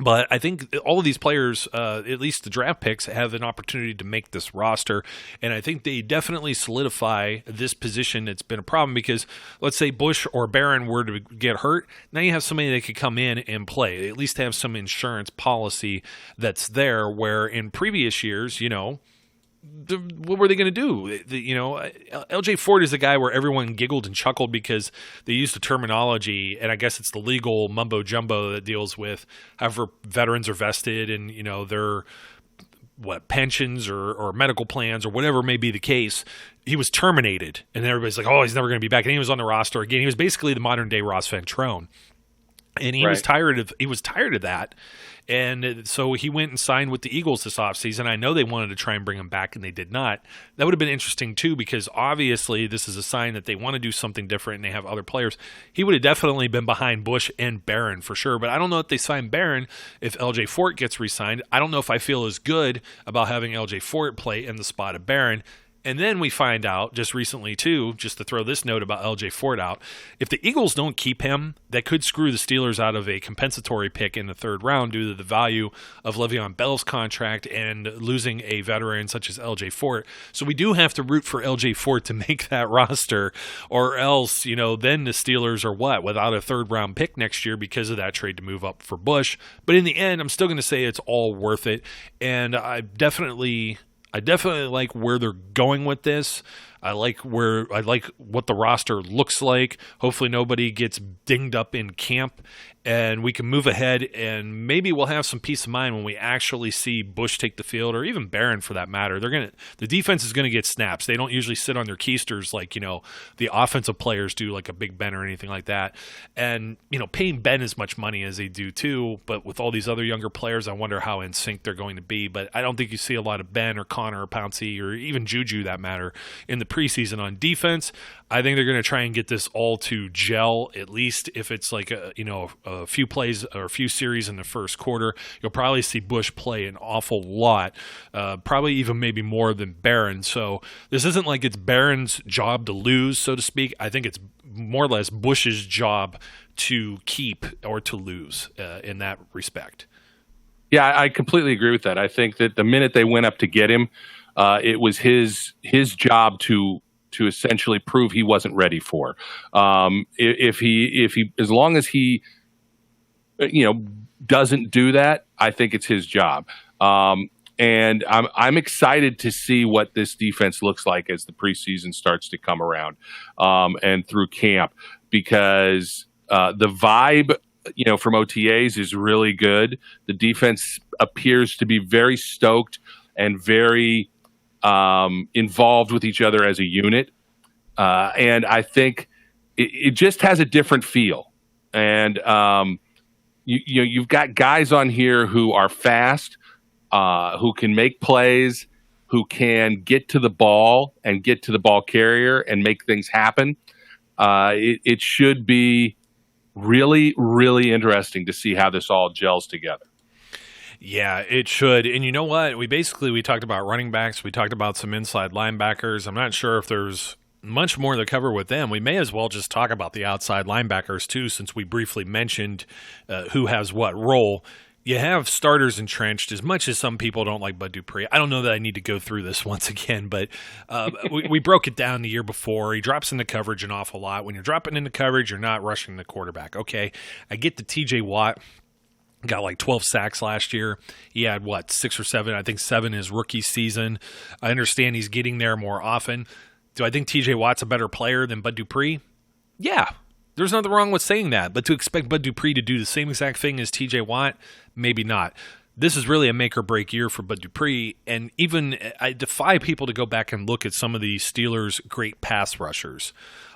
B: But I think all of these players, at least the draft picks, have an opportunity to make this roster. And I think they definitely solidify this position. It's been a problem because let's say Bush or Barron were to get hurt. Now you have somebody that could come in and play. They at least have some insurance policy that's there, where in previous years, what were they going to do? LJ Fort is a guy where everyone giggled and chuckled because they used the terminology, and I guess it's the legal mumbo jumbo that deals with however veterans are vested and, their pensions or medical plans or whatever may be the case. He was terminated, and everybody's like, oh, he's never going to be back. And he was on the roster again. He was basically the modern day Ross Ventrone. And he was tired of that. And so he went and signed with the Eagles this offseason. I know they wanted to try and bring him back, and they did not. That would have been interesting, too, because obviously this is a sign that they want to do something different and they have other players. He would have definitely been behind Bush and Barron for sure. But I don't know if they sign Barron if LJ Fort gets re-signed. I don't know if I feel as good about having LJ Fort play in the spot of Barron. And then we find out just recently, too, just to throw this note about LJ Fort out, if the Eagles don't keep him, that could screw the Steelers out of a compensatory pick in the third round due to the value of Le'Veon Bell's contract and losing a veteran such as LJ Fort. So we do have to root for LJ Fort to make that roster, or else, then the Steelers are without a third round pick next year because of that trade to move up for Bush. But in the end, I'm still going to say it's all worth it. And I definitely like where they're going with this. I like what the roster looks like. Hopefully nobody gets dinged up in camp, and we can move ahead, and maybe we'll have some peace of mind when we actually see Bush take the field, or even Barron for that matter. The defense is gonna get snaps. They don't usually sit on their keisters like the offensive players do, like a Big Ben or anything like that. And paying Ben as much money as they do too, but with all these other younger players, I wonder how in sync they're going to be. But I don't think you see a lot of Ben or Connor or Pouncey or even Juju that matter in the preseason on defense. I think they're going to try and get this all to gel, at least if it's like a few plays or a few series in the first quarter. You'll probably see Bush play an awful lot, probably even maybe more than Barron. So this isn't like it's Barron's job to lose, so to speak. I think it's more or less Bush's job to keep or to lose in that respect.
C: Yeah, I completely agree with that. I think that the minute they went up to get him, it was his job to essentially prove he wasn't ready for. If he as long as he doesn't do that, I think it's his job. And I'm excited to see what this defense looks like as the preseason starts to come around and through camp, because the vibe from OTAs is really good. The defense appears to be very stoked and very involved with each other as a unit. And I think it just has a different feel. And you've got guys on here who are fast, who can make plays, who can get to the ball and get to the ball carrier and make things happen. It should be really, really interesting to see how this all gels together.
B: Yeah, it should. And you know what? We talked about running backs. We talked about some inside linebackers. I'm not sure if there's much more to cover with them. We may as well just talk about the outside linebackers too, since we briefly mentioned who has what role. You have starters entrenched. As much as some people don't like Bud Dupree, I don't know that I need to go through this once again, but we broke it down the year before. He drops into coverage an awful lot. When you're dropping into coverage, you're not rushing the quarterback. Okay, I get the TJ Watt got like 12 sacks last year. He had, 6 or 7? I think 7 his rookie season. I understand he's getting there more often. Do I think TJ Watt's a better player than Bud Dupree? Yeah. There's nothing wrong with saying that. But to expect Bud Dupree to do the same exact thing as TJ Watt, maybe not. This is really a make or break year for Bud Dupree. And even I defy people to go back and look at some of the Steelers' great pass rushers.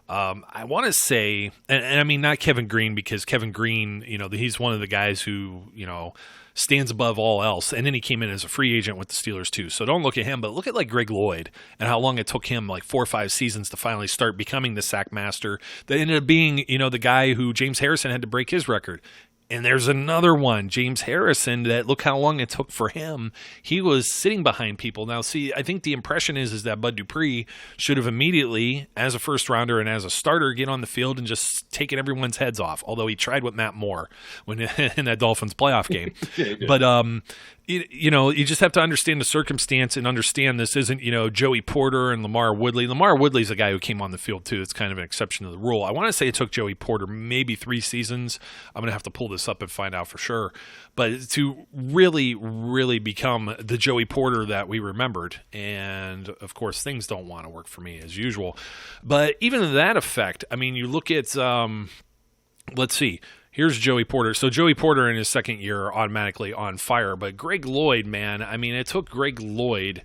B: I want to say, and I mean not Kevin Green, because Kevin Green, he's one of the guys who, stands above all else. And then he came in as a free agent with the Steelers too. So don't look at him, but look at like Greg Lloyd and how long it took him, like 4 or 5 seasons to finally start becoming the sack master. That ended up being, the guy who James Harrison had to break his record. And there's another one, James Harrison, that look how long it took for him. He was sitting behind people. Now, see, I think the impression is that Bud Dupree should have immediately, as a first rounder and as a starter, get on the field and just taken everyone's heads off. Although he tried with Matt Moore in that Dolphins playoff game.
C: Yeah,
B: but You just have to understand the circumstance and understand this isn't, Joey Porter and LaMarr Woodley. LaMarr Woodley's a guy who came on the field too. It's kind of an exception to the rule. I want to say it took Joey Porter maybe 3 seasons. I'm going to have to pull this up and find out for sure. But to really, really become the Joey Porter that we remembered, and of course things don't want to work for me as usual. But even to that effect, I mean, you look at, let's see. Here's Joey Porter. So Joey Porter in his second year automatically on fire. But Greg Lloyd, man, I mean, it took Greg Lloyd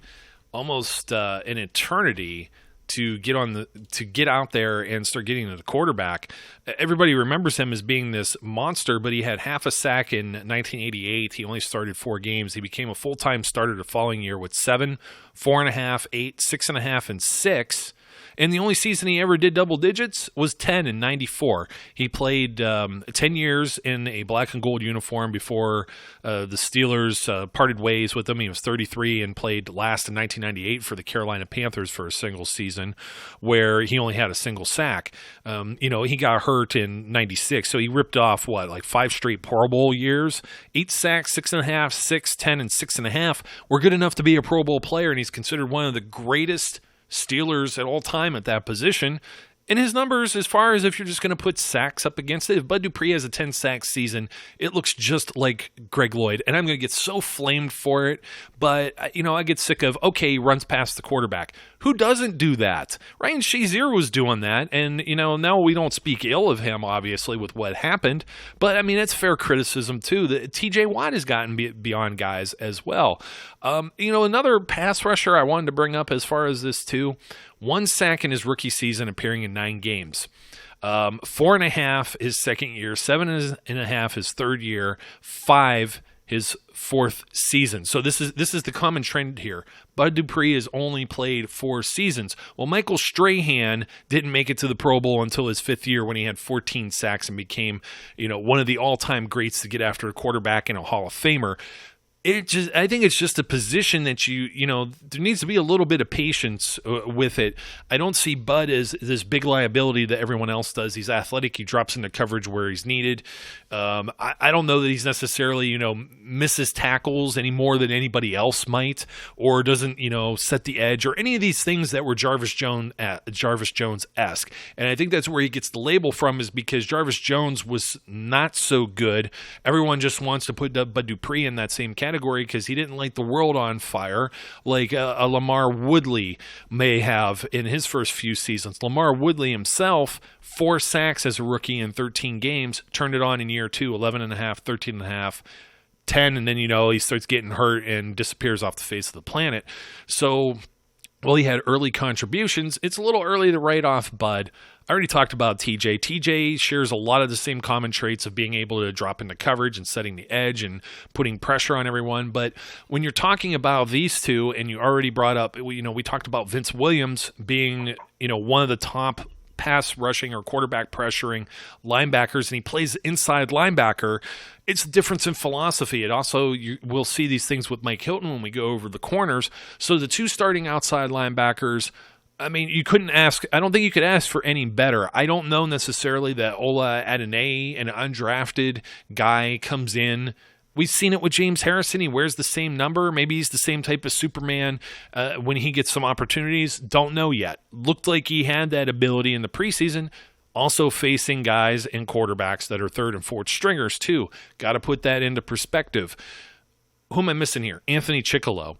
B: almost an eternity to get out there and start getting to the quarterback. Everybody remembers him as being this monster, but he had half a sack in 1988. He only started 4 games. He became a full-time starter the following year with 7, 4.5, 8, 6.5, and 6. And the only season he ever did double digits was 10 in 94. He played 10 years in a black and gold uniform before the Steelers parted ways with him. He was 33 and played last in 1998 for the Carolina Panthers for a single season where he only had a single sack. He got hurt in 96, so he ripped off, 5 straight Pro Bowl years. 8 sacks, 6.5, 6, 10, and 6.5 were good enough to be a Pro Bowl player, and he's considered one of the greatest Steelers at all time at that position. And his numbers, as far as if you're just going to put sacks up against it, if Bud Dupree has a 10-sack season, it looks just like Greg Lloyd. And I'm going to get so flamed for it. But, I get sick of, okay, he runs past the quarterback. Who doesn't do that? Ryan Shazier was doing that. And, now we don't speak ill of him, obviously, with what happened. But, I mean, it's fair criticism, too. TJ Watt has gotten beyond guys as well. Another pass rusher I wanted to bring up as far as this, too. 1 sack in his rookie season, appearing in 9 games. 4.5 his second year, 7.5 his third year, 5 his fourth season. So this is the common trend here. Bud Dupree has only played 4 seasons. Well, Michael Strahan didn't make it to the Pro Bowl until his 5th year when he had 14 sacks and became, one of the all-time greats to get after a quarterback and a Hall of Famer. I think it's just a position that there needs to be a little bit of patience with it. I don't see Bud as this big liability that everyone else does. He's athletic. He drops into coverage where he's needed. I don't know that he's necessarily, misses tackles any more than anybody else might, or doesn't, set the edge or any of these things that were Jarvis Jones-esque. And I think that's where he gets the label from, is because Jarvis Jones was not so good. Everyone just wants to put Bud Dupree in that same category because he didn't light the world on fire like a LaMarr Woodley may have in his first few seasons. LaMarr Woodley himself, 4 sacks as a rookie in 13 games, turned it on in year 2, 11.5, 13.5, 10, and then, he starts getting hurt and disappears off the face of the planet. So, well, he had early contributions. It's a little early to write off Bud. I already talked about TJ. TJ shares a lot of the same common traits of being able to drop into coverage and setting the edge and putting pressure on everyone. But when you're talking about these two, and you already brought up, we talked about Vince Williams being, one of the top pass rushing or quarterback pressuring linebackers, and he plays inside linebacker. It's a difference in philosophy. It also, we'll see these things with Mike Hilton when we go over the corners. So the 2 starting outside linebackers, I mean, I don't think you could ask for any better. I don't know necessarily that Ola Adonai, an undrafted guy, comes in. We've seen it with James Harrison. He wears the same number. Maybe he's the same type of Superman when he gets some opportunities. Don't know yet. Looked like he had that ability in the preseason. Also facing guys and quarterbacks that are 3rd and 4th stringers too. Got to put that into perspective. Who am I missing here? Anthony Chickillo,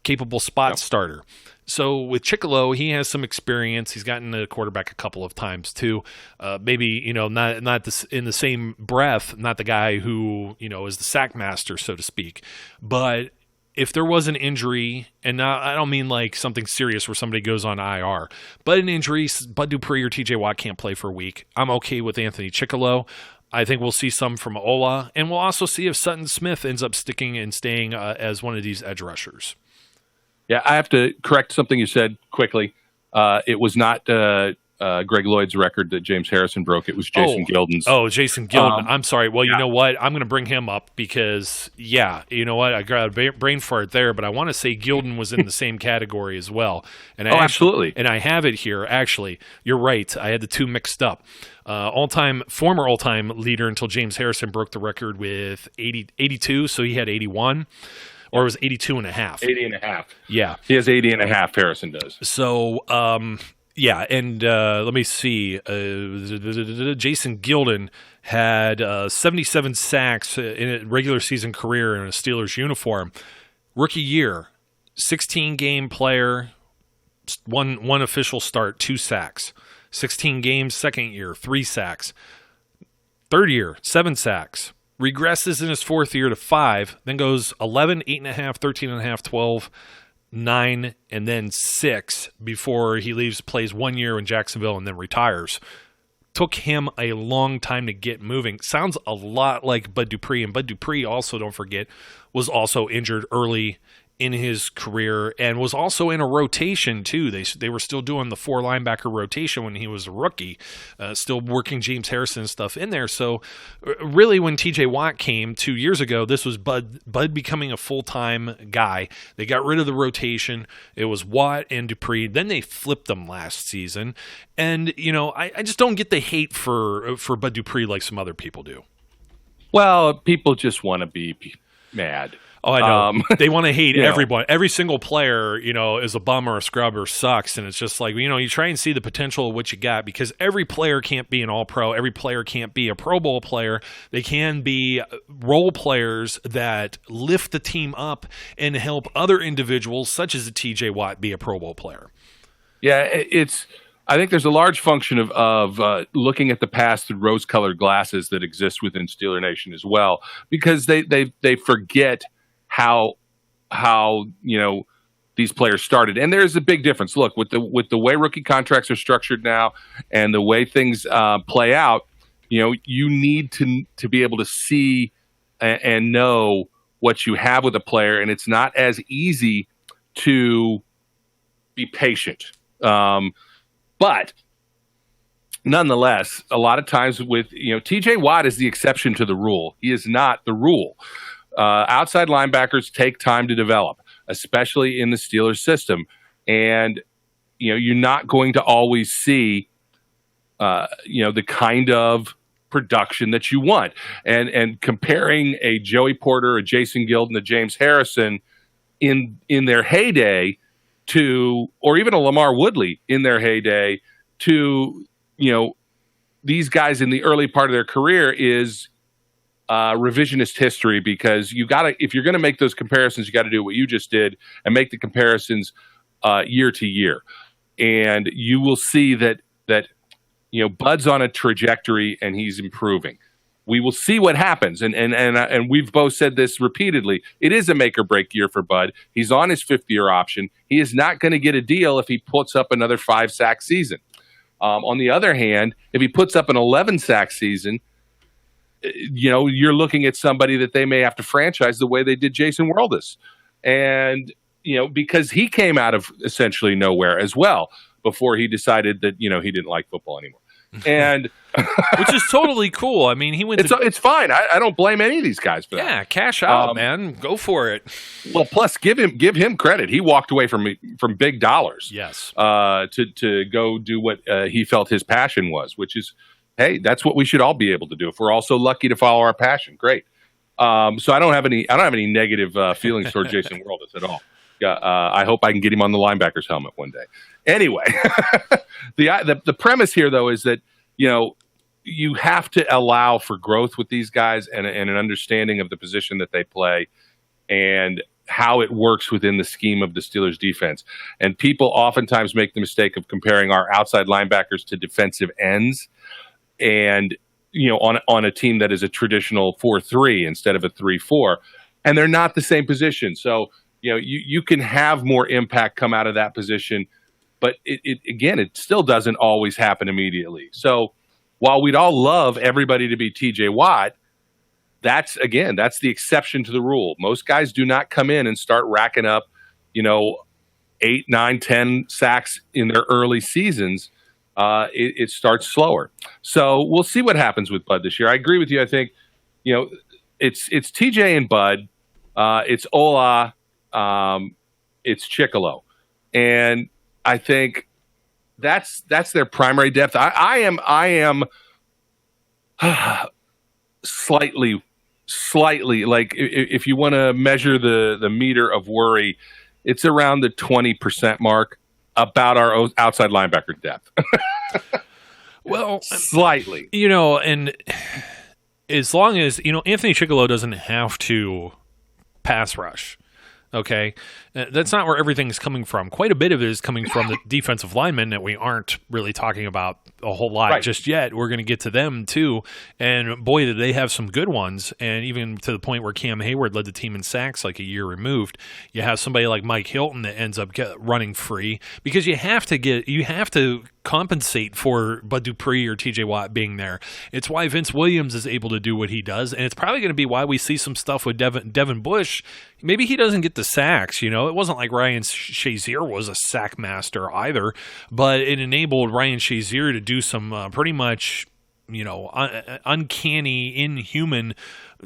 B: capable spot starter. So with Chickillo, he has some experience. He's gotten the quarterback a couple of times too. Maybe, not this, in the same breath, not the guy who, is the sack master, so to speak. But if there was an injury, and now, I don't mean like something serious where somebody goes on IR, but an injury, Bud Dupree or TJ Watt can't play for a week, I'm okay with Anthony Chickillo. I think we'll see some from Ola, and we'll also see if Sutton Smith ends up sticking and staying as one of these edge rushers.
C: Yeah, I have to correct something you said quickly. It was not Greg Lloyd's record that James Harrison broke. It was Jason Gilden's.
B: Oh, Jason Gilden. I'm sorry. Well,
C: yeah.
B: You know what? I'm going to bring him up because, you know what? I got a brain fart there, but I want to say Gilden was in the same category as well. And
C: Absolutely.
B: And I have it here, actually. You're right. I had the two mixed up. Former all-time leader until James Harrison broke the record with 82, so he had 81. Or it was 82 and a half.
C: 80 and a half.
B: Yeah.
C: He has 80 and a half, Harrison does.
B: So, yeah, and let me see. Jason Gilden had 77 sacks in a regular season career in a Steelers uniform. Rookie year, 16-game player, one official start, 2 sacks. 16 games, second year, 3 sacks. Third year, 7 sacks. Regresses in his fourth year to 5, then goes 11, 8.5, 13.5, 12, 9, and then 6 before he plays 1 year in Jacksonville, and then retires. Took him a long time to get moving. Sounds a lot like Bud Dupree, and Bud Dupree also, don't forget, was also injured early in his career and was also in a rotation too. They were still doing the 4 linebacker rotation when he was a rookie, still working James Harrison and stuff in there. So really when TJ Watt came 2 years ago, this was Bud becoming a full-time guy. They got rid of the rotation. It was Watt and Dupree. Then they flipped them last season. And, you know, I just don't get the hate for Bud Dupree like some other people do.
C: Well, people just want to be mad.
B: Oh, I know. They want to hate everyone. Every single player, you know, is a bum or a scrub or sucks. And it's just like, you know, you try and see the potential of what you got because every player can't be an all-pro. Every player can't be a Pro Bowl player. They can be role players that lift the team up and help other individuals, such as a TJ Watt, be a Pro Bowl player.
C: Yeah, I think there's a large function of looking at the past through rose-colored glasses that exist within Steeler Nation as well, because they forget how you know these players started, and there's a big difference. Look, with the way rookie contracts are structured now, and the way things play out, you know, you need to be able to see and know what you have with a player, and it's not as easy to be patient. But nonetheless, a lot of times with, you know, TJ Watt is the exception to the rule. He is not the rule. Outside linebackers take time to develop, especially in the Steelers system. And, you know, you're not going to always see, you know, the kind of production that you want. And comparing a Joey Porter, a Jason Gilden, a James Harrison in their heyday to, or even a Lamar Woodley in their heyday to, you know, these guys in the early part of their career is revisionist history, because if you're going to make those comparisons, you got to do what you just did and make the comparisons year to year. And you will see that, you know, Bud's on a trajectory and he's improving. We will see what happens. And we've both said this repeatedly. It is a make or break year for Bud. He's on his 5th-year option. He is not going to get a deal if he puts up another 5-sack season. On the other hand, if he puts up an 11-sack season, you know, you're looking at somebody that they may have to franchise the way they did Jason Worldis. And, you know, because he came out of essentially nowhere as well before he decided that, you know, he didn't like football anymore. And
B: which is totally cool. I mean, he went
C: it's fine. I don't blame any of these guys for that.
B: Yeah, cash out, man. Go for it.
C: Well, plus give him credit. He walked away from big dollars.
B: Yes.
C: To go do what he felt his passion was, which is, hey, that's what we should all be able to do. If we're all so lucky to follow our passion, great. So I don't have any negative feelings toward Jason Worldis at all. I hope I can get him on the linebacker's helmet one day. Anyway, the premise here, though, is that, you know, you have to allow for growth with these guys and an understanding of the position that they play and how it works within the scheme of the Steelers defense. And people oftentimes make the mistake of comparing our outside linebackers to defensive ends, and, you know, on a team that is a traditional 4-3 instead of a 3-4, and they're not the same position. So, you know, you can have more impact come out of that position, but it still doesn't always happen immediately. So while we'd all love everybody to be TJ Watt, that's the exception to the rule. Most guys do not come in and start racking up, you know, 8, 9, 10 sacks in their early seasons. it starts slower. So we'll see what happens with Bud this year. I agree with you. I think, it's TJ and Bud, it's Ola, it's Chicolo, and I think that's their primary depth. I am slightly like, if you want to measure the meter of worry, it's around the 20% mark about our outside linebacker depth.
B: Well,
C: slightly,
B: and as long as Anthony Chicolo doesn't have to pass rush. Okay, that's not where everything's coming from. Quite a bit of it is coming from the defensive linemen that we aren't really talking about a whole lot just yet. We're going to get to them too, and boy, did they have some good ones. And even to the point where Cam Hayward led the team in sacks like a year removed. You have somebody like Mike Hilton that ends up running free because you have to compensate for Bud Dupree or TJ Watt being there. It's why Vince Williams is able to do what he does, and it's probably going to be why we see some stuff with Devin Bush. Maybe he doesn't get the sacks, It wasn't like Ryan Shazier was a sack master either, but it enabled Ryan Shazier to do some pretty much, uncanny, inhuman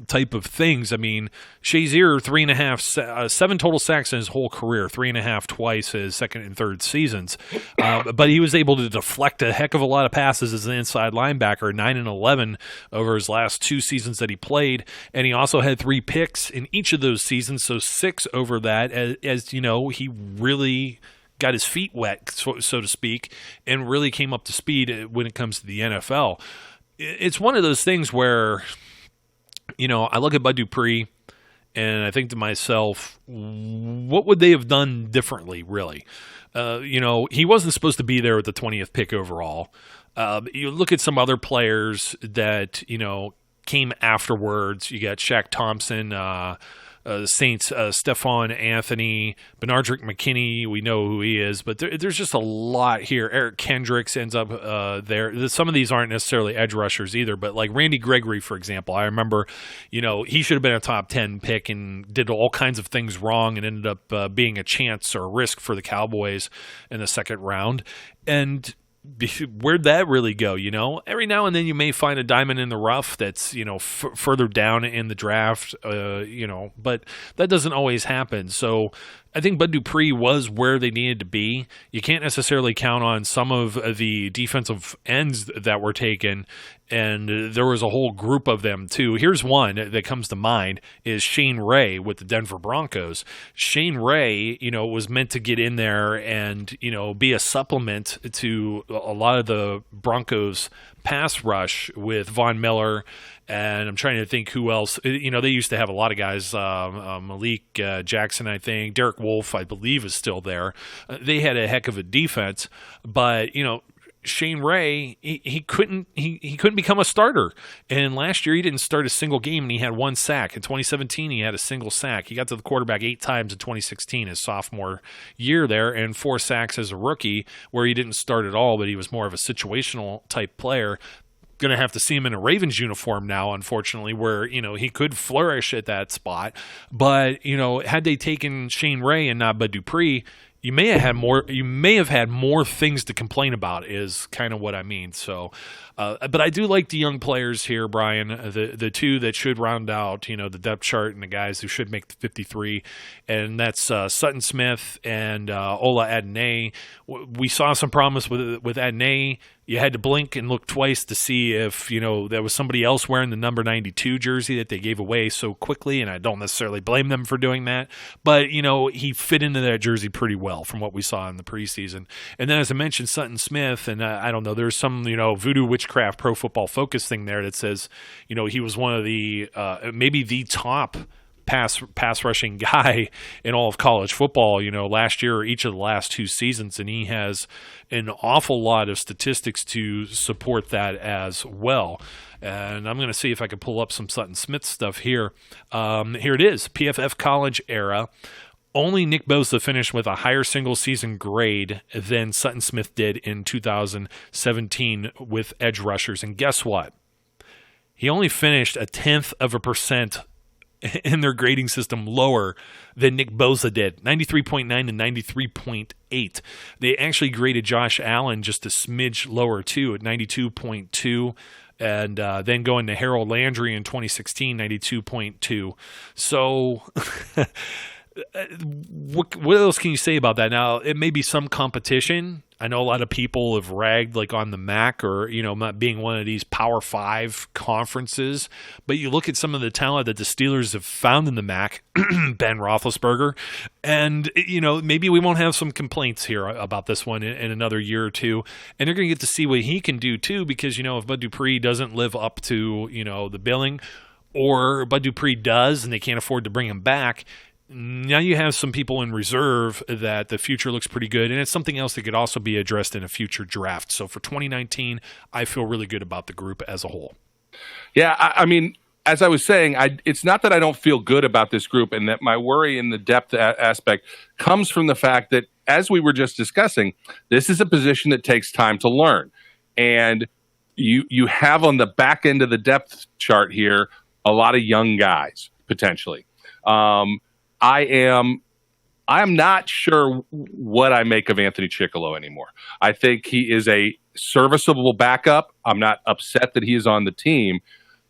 B: type of things. I mean, Shazier 3.5, 7 total sacks in his whole career, 3.5 twice his second and third seasons. But he was able to deflect a heck of a lot of passes as an inside linebacker, 9 and 11 over his last 2 seasons that he played. And he also had 3 picks in each of those seasons, so 6 over that, as he really got his feet wet, so to speak, and really came up to speed when it comes to the NFL. It's one of those things where, I look at Bud Dupree and I think to myself, what would they have done differently, really? He wasn't supposed to be there with the 20th pick overall. You look at some other players that, came afterwards. You got Shaq Thompson, the Saints, Stephon Anthony, Benardrick McKinney, we know who he is, but there's just a lot here. Eric Kendricks ends up there. Some of these aren't necessarily edge rushers either, but like Randy Gregory, for example, I remember, he should have been a top 10 pick and did all kinds of things wrong and ended up being a chance or a risk for the Cowboys in the second round. And where'd that really go? Every now and then you may find a diamond in the rough that's further down in the draft, but that doesn't always happen. So I think Bud Dupree was where they needed to be. You can't necessarily count on some of the defensive ends that were taken, and there was a whole group of them too. Here's one that comes to mind is Shane Ray with the Denver Broncos. Shane Ray, was meant to get in there and, be a supplement to a lot of the Broncos pass rush with Von Miller. And I'm trying to think who else. They used to have a lot of guys. Malik Jackson, I think. Derek Wolfe, I believe, is still there. They had a heck of a defense, but Shane Ray, he couldn't become a starter. And last year he didn't start a single game, and he had 1 sack. In 2017 he had a single sack. He got to the quarterback 8 times in 2016, his sophomore year there, and 4 sacks as a rookie, where he didn't start at all, but he was more of a situational type player. Going to have to see him in a Ravens uniform now, unfortunately, where, he could flourish at that spot. But, had they taken Shane Ray and not Bud Dupree, you may have had more things to complain about, is kind of what I mean. So, but I do like the young players here, Brian, the 2 that should round out, the depth chart and the guys who should make the 53. And that's Sutton Smith and Ola Adnei. We saw some promise with Adnei. You had to blink and look twice to see if, there was somebody else wearing the number 92 jersey that they gave away so quickly, and I don't necessarily blame them for doing that. But, he fit into that jersey pretty well from what we saw in the preseason. And then, as I mentioned, Sutton Smith, and I don't know, there's some, voodoo witchcraft Pro Football Focus thing there that says, he was one of the, maybe the top pass rushing guy in all of college football, last year or each of the last 2 seasons, and he has an awful lot of statistics to support that as well. And I'm going to see if I can pull up some Sutton Smith stuff here. Here it is, PFF college era. Only Nick Bosa finished with a higher single-season grade than Sutton Smith did in 2017 with edge rushers. And guess what? He only finished 0.1% in their grading system lower than Nick Bosa did, 93.9 and 93.8. They actually graded Josh Allen just a smidge lower too at 92.2. And then going to Harold Landry in 2016, 92.2. So what else can you say about that? Now, it may be some competition. I know a lot of people have ragged like on the MAC or, not being one of these Power 5 conferences. But you look at some of the talent that the Steelers have found in the MAC, Ben Roethlisberger, and, maybe we won't have some complaints here about this one in another year or two. And they're going to get to see what he can do too, because, if Bud Dupree doesn't live up to, the billing, or Bud Dupree does and they can't afford to bring him back, now you have some people in reserve that the future looks pretty good, and it's something else that could also be addressed in a future draft. So for 2019, I feel really good about the group as a whole.
C: Yeah, I mean, as I was saying, it's not that I don't feel good about this group, and that my worry in the depth aspect comes from the fact that, as we were just discussing, this is a position that takes time to learn. And you have on the back end of the depth chart here a lot of young guys, potentially. I am not sure what I make of Anthony Chickillo anymore. I think he is a serviceable backup. I'm not upset that he is on the team,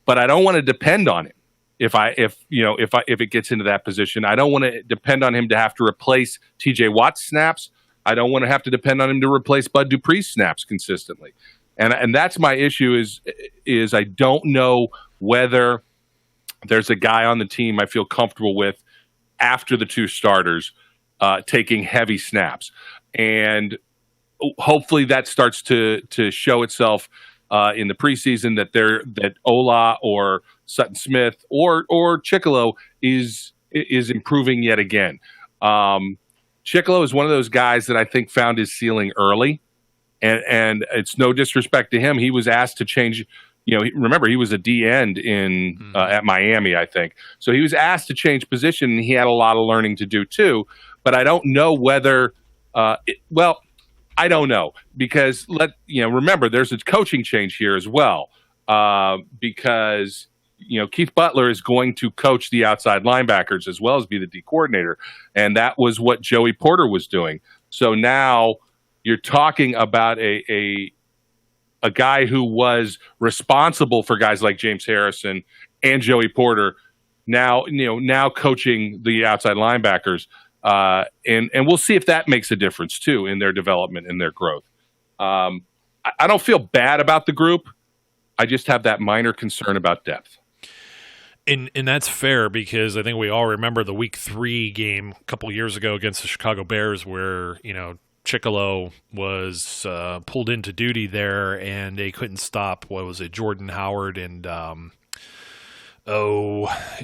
C: but I don't want to depend on him. If it gets into that position, I don't want to depend on him to have to replace TJ Watt's snaps. I don't want to have to depend on him to replace Bud Dupree's snaps consistently. And that's my issue is I don't know whether there's a guy on the team I feel comfortable with after the two starters taking heavy snaps. And hopefully that starts to show itself in the preseason, that Ola or Sutton Smith or Chickillo is improving yet again. Chickillo is one of those guys that I think found his ceiling early, and it's no disrespect to him. He was asked to change. Remember, he was a D end at Miami, I think. So he was asked to change position, and he had a lot of learning to do too. But I don't know whether I don't know, because remember, there's a coaching change here as well, because Keith Butler is going to coach the outside linebackers as well as be the D coordinator, and that was what Joey Porter was doing. So now you're talking about a guy who was responsible for guys like James Harrison and Joey Porter, now coaching the outside linebackers, and we'll see if that makes a difference too in their development and their growth. I don't feel bad about the group. I just have that minor concern about depth.
B: And that's fair, because I think we all remember the Week 3 game a couple years ago against the Chicago Bears, where Chickillo was pulled into duty there, and they couldn't stop. What was it, Jordan Howard and Tariq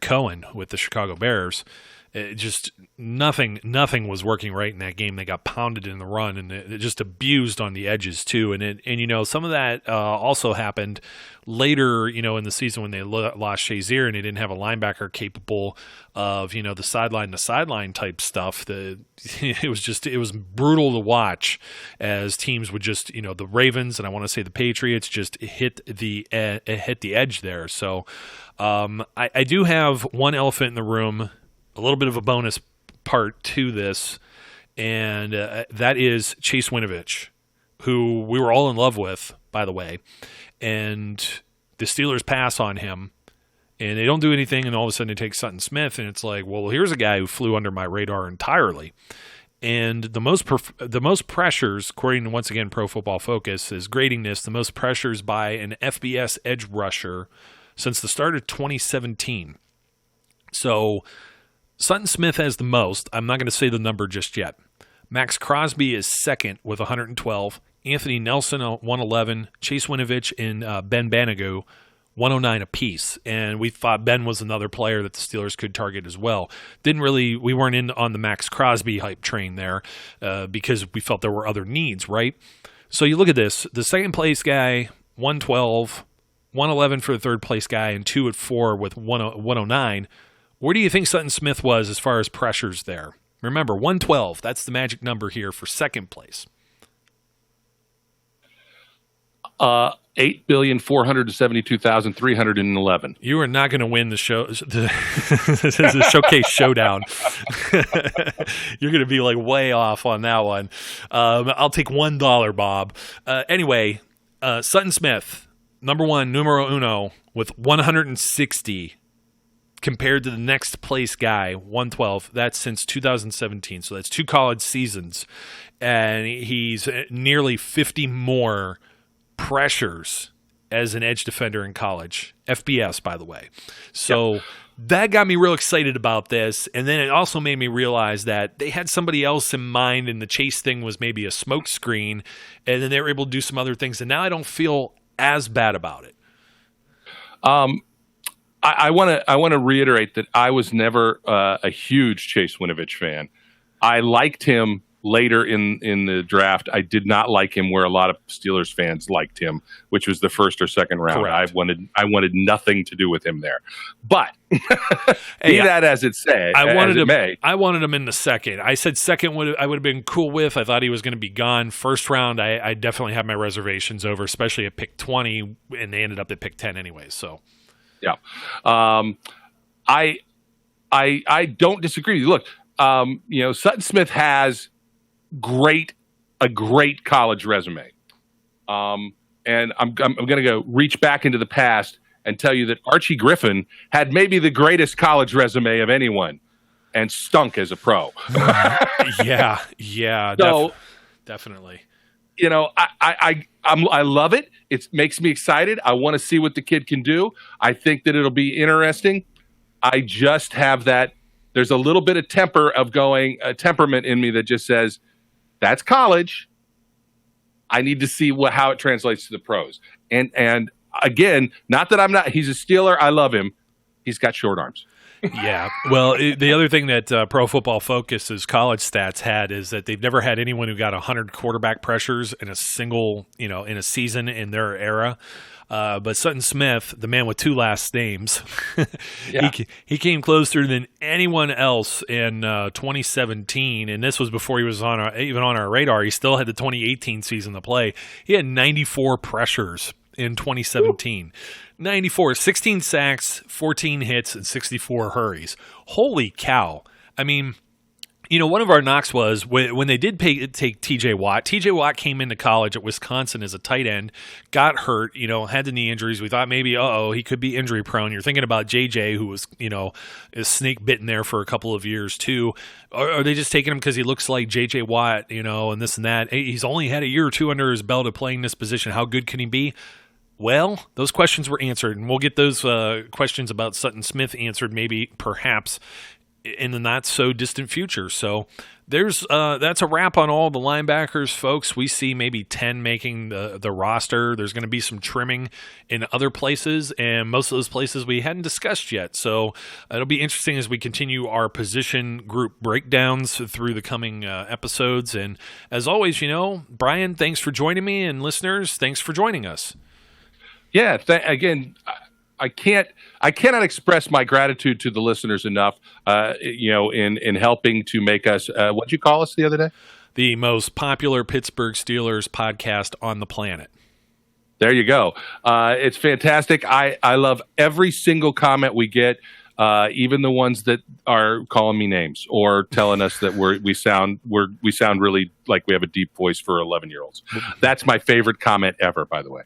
B: Cohen with the Chicago Bears. It just nothing was working right in that game. They got pounded in the run, and it just abused on the edges too. And some of that also happened later, in the season when they lost Shazier and they didn't have a linebacker capable of the sideline to sideline type stuff. It was brutal to watch as teams would just the Ravens, and I want to say the Patriots, just hit the edge there. So I do have one elephant in the room. A little bit of a bonus part to this, and that is Chase Winovich, who we were all in love with, by the way, and the Steelers pass on him, and they don't do anything, and all of a sudden they take Sutton Smith, and it's like, well, here's a guy who flew under my radar entirely. And the most pressures, according to, once again, Pro Football Focus, is grading this, the most pressures by an FBS edge rusher since the start of 2017. So Sutton Smith has the most. I'm not going to say the number just yet. Max Crosby is second with 112. Anthony Nelson, 111. Chase Winovich and Ben Banogu, 109 apiece. And we thought Ben was another player that the Steelers could target as well. We weren't in on the Max Crosby hype train there because we felt there were other needs, right? So you look at this. The second place guy, 112. 111 for the third place guy, and 2 at 4 with 109. Where do you think Sutton Smith was as far as pressures there? Remember, 112, that's the magic number here for second place.
C: $8,472,311.
B: You are not going to win the show. This is a showcase showdown. You're going to be like way off on that one. I'll take $1, Bob. Anyway, Sutton Smith, number one, numero uno, with 160 compared to the next place guy, 112. That's since 2017. So that's 2 college seasons. And he's nearly 50 more pressures as an edge defender in college. FBS, by the way. So that got me real excited about this. And then it also made me realize that they had somebody else in mind, and the Chase thing was maybe a smoke screen. And then they were able to do some other things. And now I don't feel as bad about it.
C: I want to reiterate that I was never a huge Chase Winovich fan. I liked him later in the draft. I did not like him where a lot of Steelers fans liked him, which was the first or second round.
B: Correct.
C: I wanted nothing to do with him there. But be that as it may.
B: I wanted him in the second. I said second I would have been cool with. I thought he was going to be gone. First round, I definitely had my reservations over, especially at pick 20, and they ended up at pick 10 anyway. So,
C: yeah, I don't disagree with you. Look, Sutton Smith has a great college resume. And I'm going to go reach back into the past and tell you that Archie Griffin had maybe the greatest college resume of anyone and stunk as a pro.
B: yeah.
C: So,
B: definitely.
C: I love it. It makes me excited. I want to see what the kid can do. I think that it'll be interesting. I just have that. There's a little bit of temperament in me that just says, that's college. I need to see how it translates to the pros. And again, not that he's a Steeler. I love him. He's got short arms.
B: Yeah. Well, the other thing that Pro Football Focus's college stats had is that they've never had anyone who got 100 quarterback pressures in a single, in a season in their era. But Sutton Smith, the man with 2 last names, he came closer than anyone else in 2017, and this was before he was even on our radar. He still had the 2018 season to play. He had 94 pressures in 2017. Ooh. 94, 16 sacks, 14 hits, and 64 hurries. Holy cow. I mean, one of our knocks was when they did take T.J. Watt. T.J. Watt came into college at Wisconsin as a tight end, got hurt, had the knee injuries. We thought maybe, he could be injury prone. You're thinking about J.J., who was, is snake bitten there for a couple of years too. Are they just taking him because he looks like J.J. Watt, and this and that? He's only had a year or two under his belt of playing this position. How good can he be? Well, those questions were answered, and we'll get those questions about Sutton Smith answered perhaps in the not-so-distant future. So that's a wrap on all the linebackers, folks. We see maybe 10 making the roster. There's going to be some trimming in other places, and most of those places we hadn't discussed yet. So it'll be interesting as we continue our position group breakdowns through the coming episodes. And as always, Brian, thanks for joining me, and listeners, thanks for joining us.
C: Yeah, again, I cannot express my gratitude to the listeners enough, in helping to make us, what'd you call us the other day?
B: The most popular Pittsburgh Steelers podcast on the planet.
C: There you go. It's fantastic. I love every single comment we get, even the ones that are calling me names or telling us that we sound really like we have a deep voice for 11-year-olds. That's my favorite comment ever, by the way.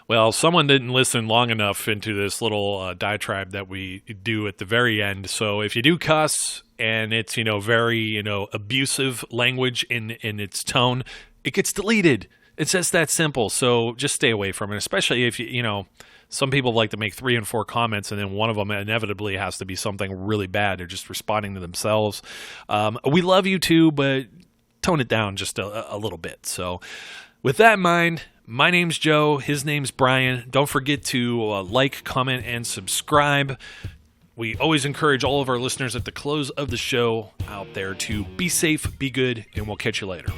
B: Well, someone didn't listen long enough into this little diatribe that we do at the very end. So if you do cuss and it's, very, abusive language in its tone, it gets deleted. It's just that simple. So just stay away from it, especially if some people like to make 3 and 4 comments, and then one of them inevitably has to be something really bad. They're just responding to themselves. We love you too, but tone it down just a little bit. So with that in mind, my name's Joe. His name's Brian. Don't forget to like, comment, and subscribe. We always encourage all of our listeners at the close of the show out there to be safe, be good, and we'll catch you later.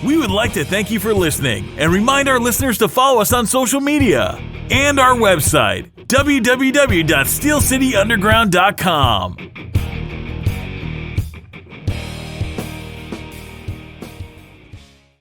A: We would like to thank you for listening and remind our listeners to follow us on social media and our website, www.steelcityunderground.com.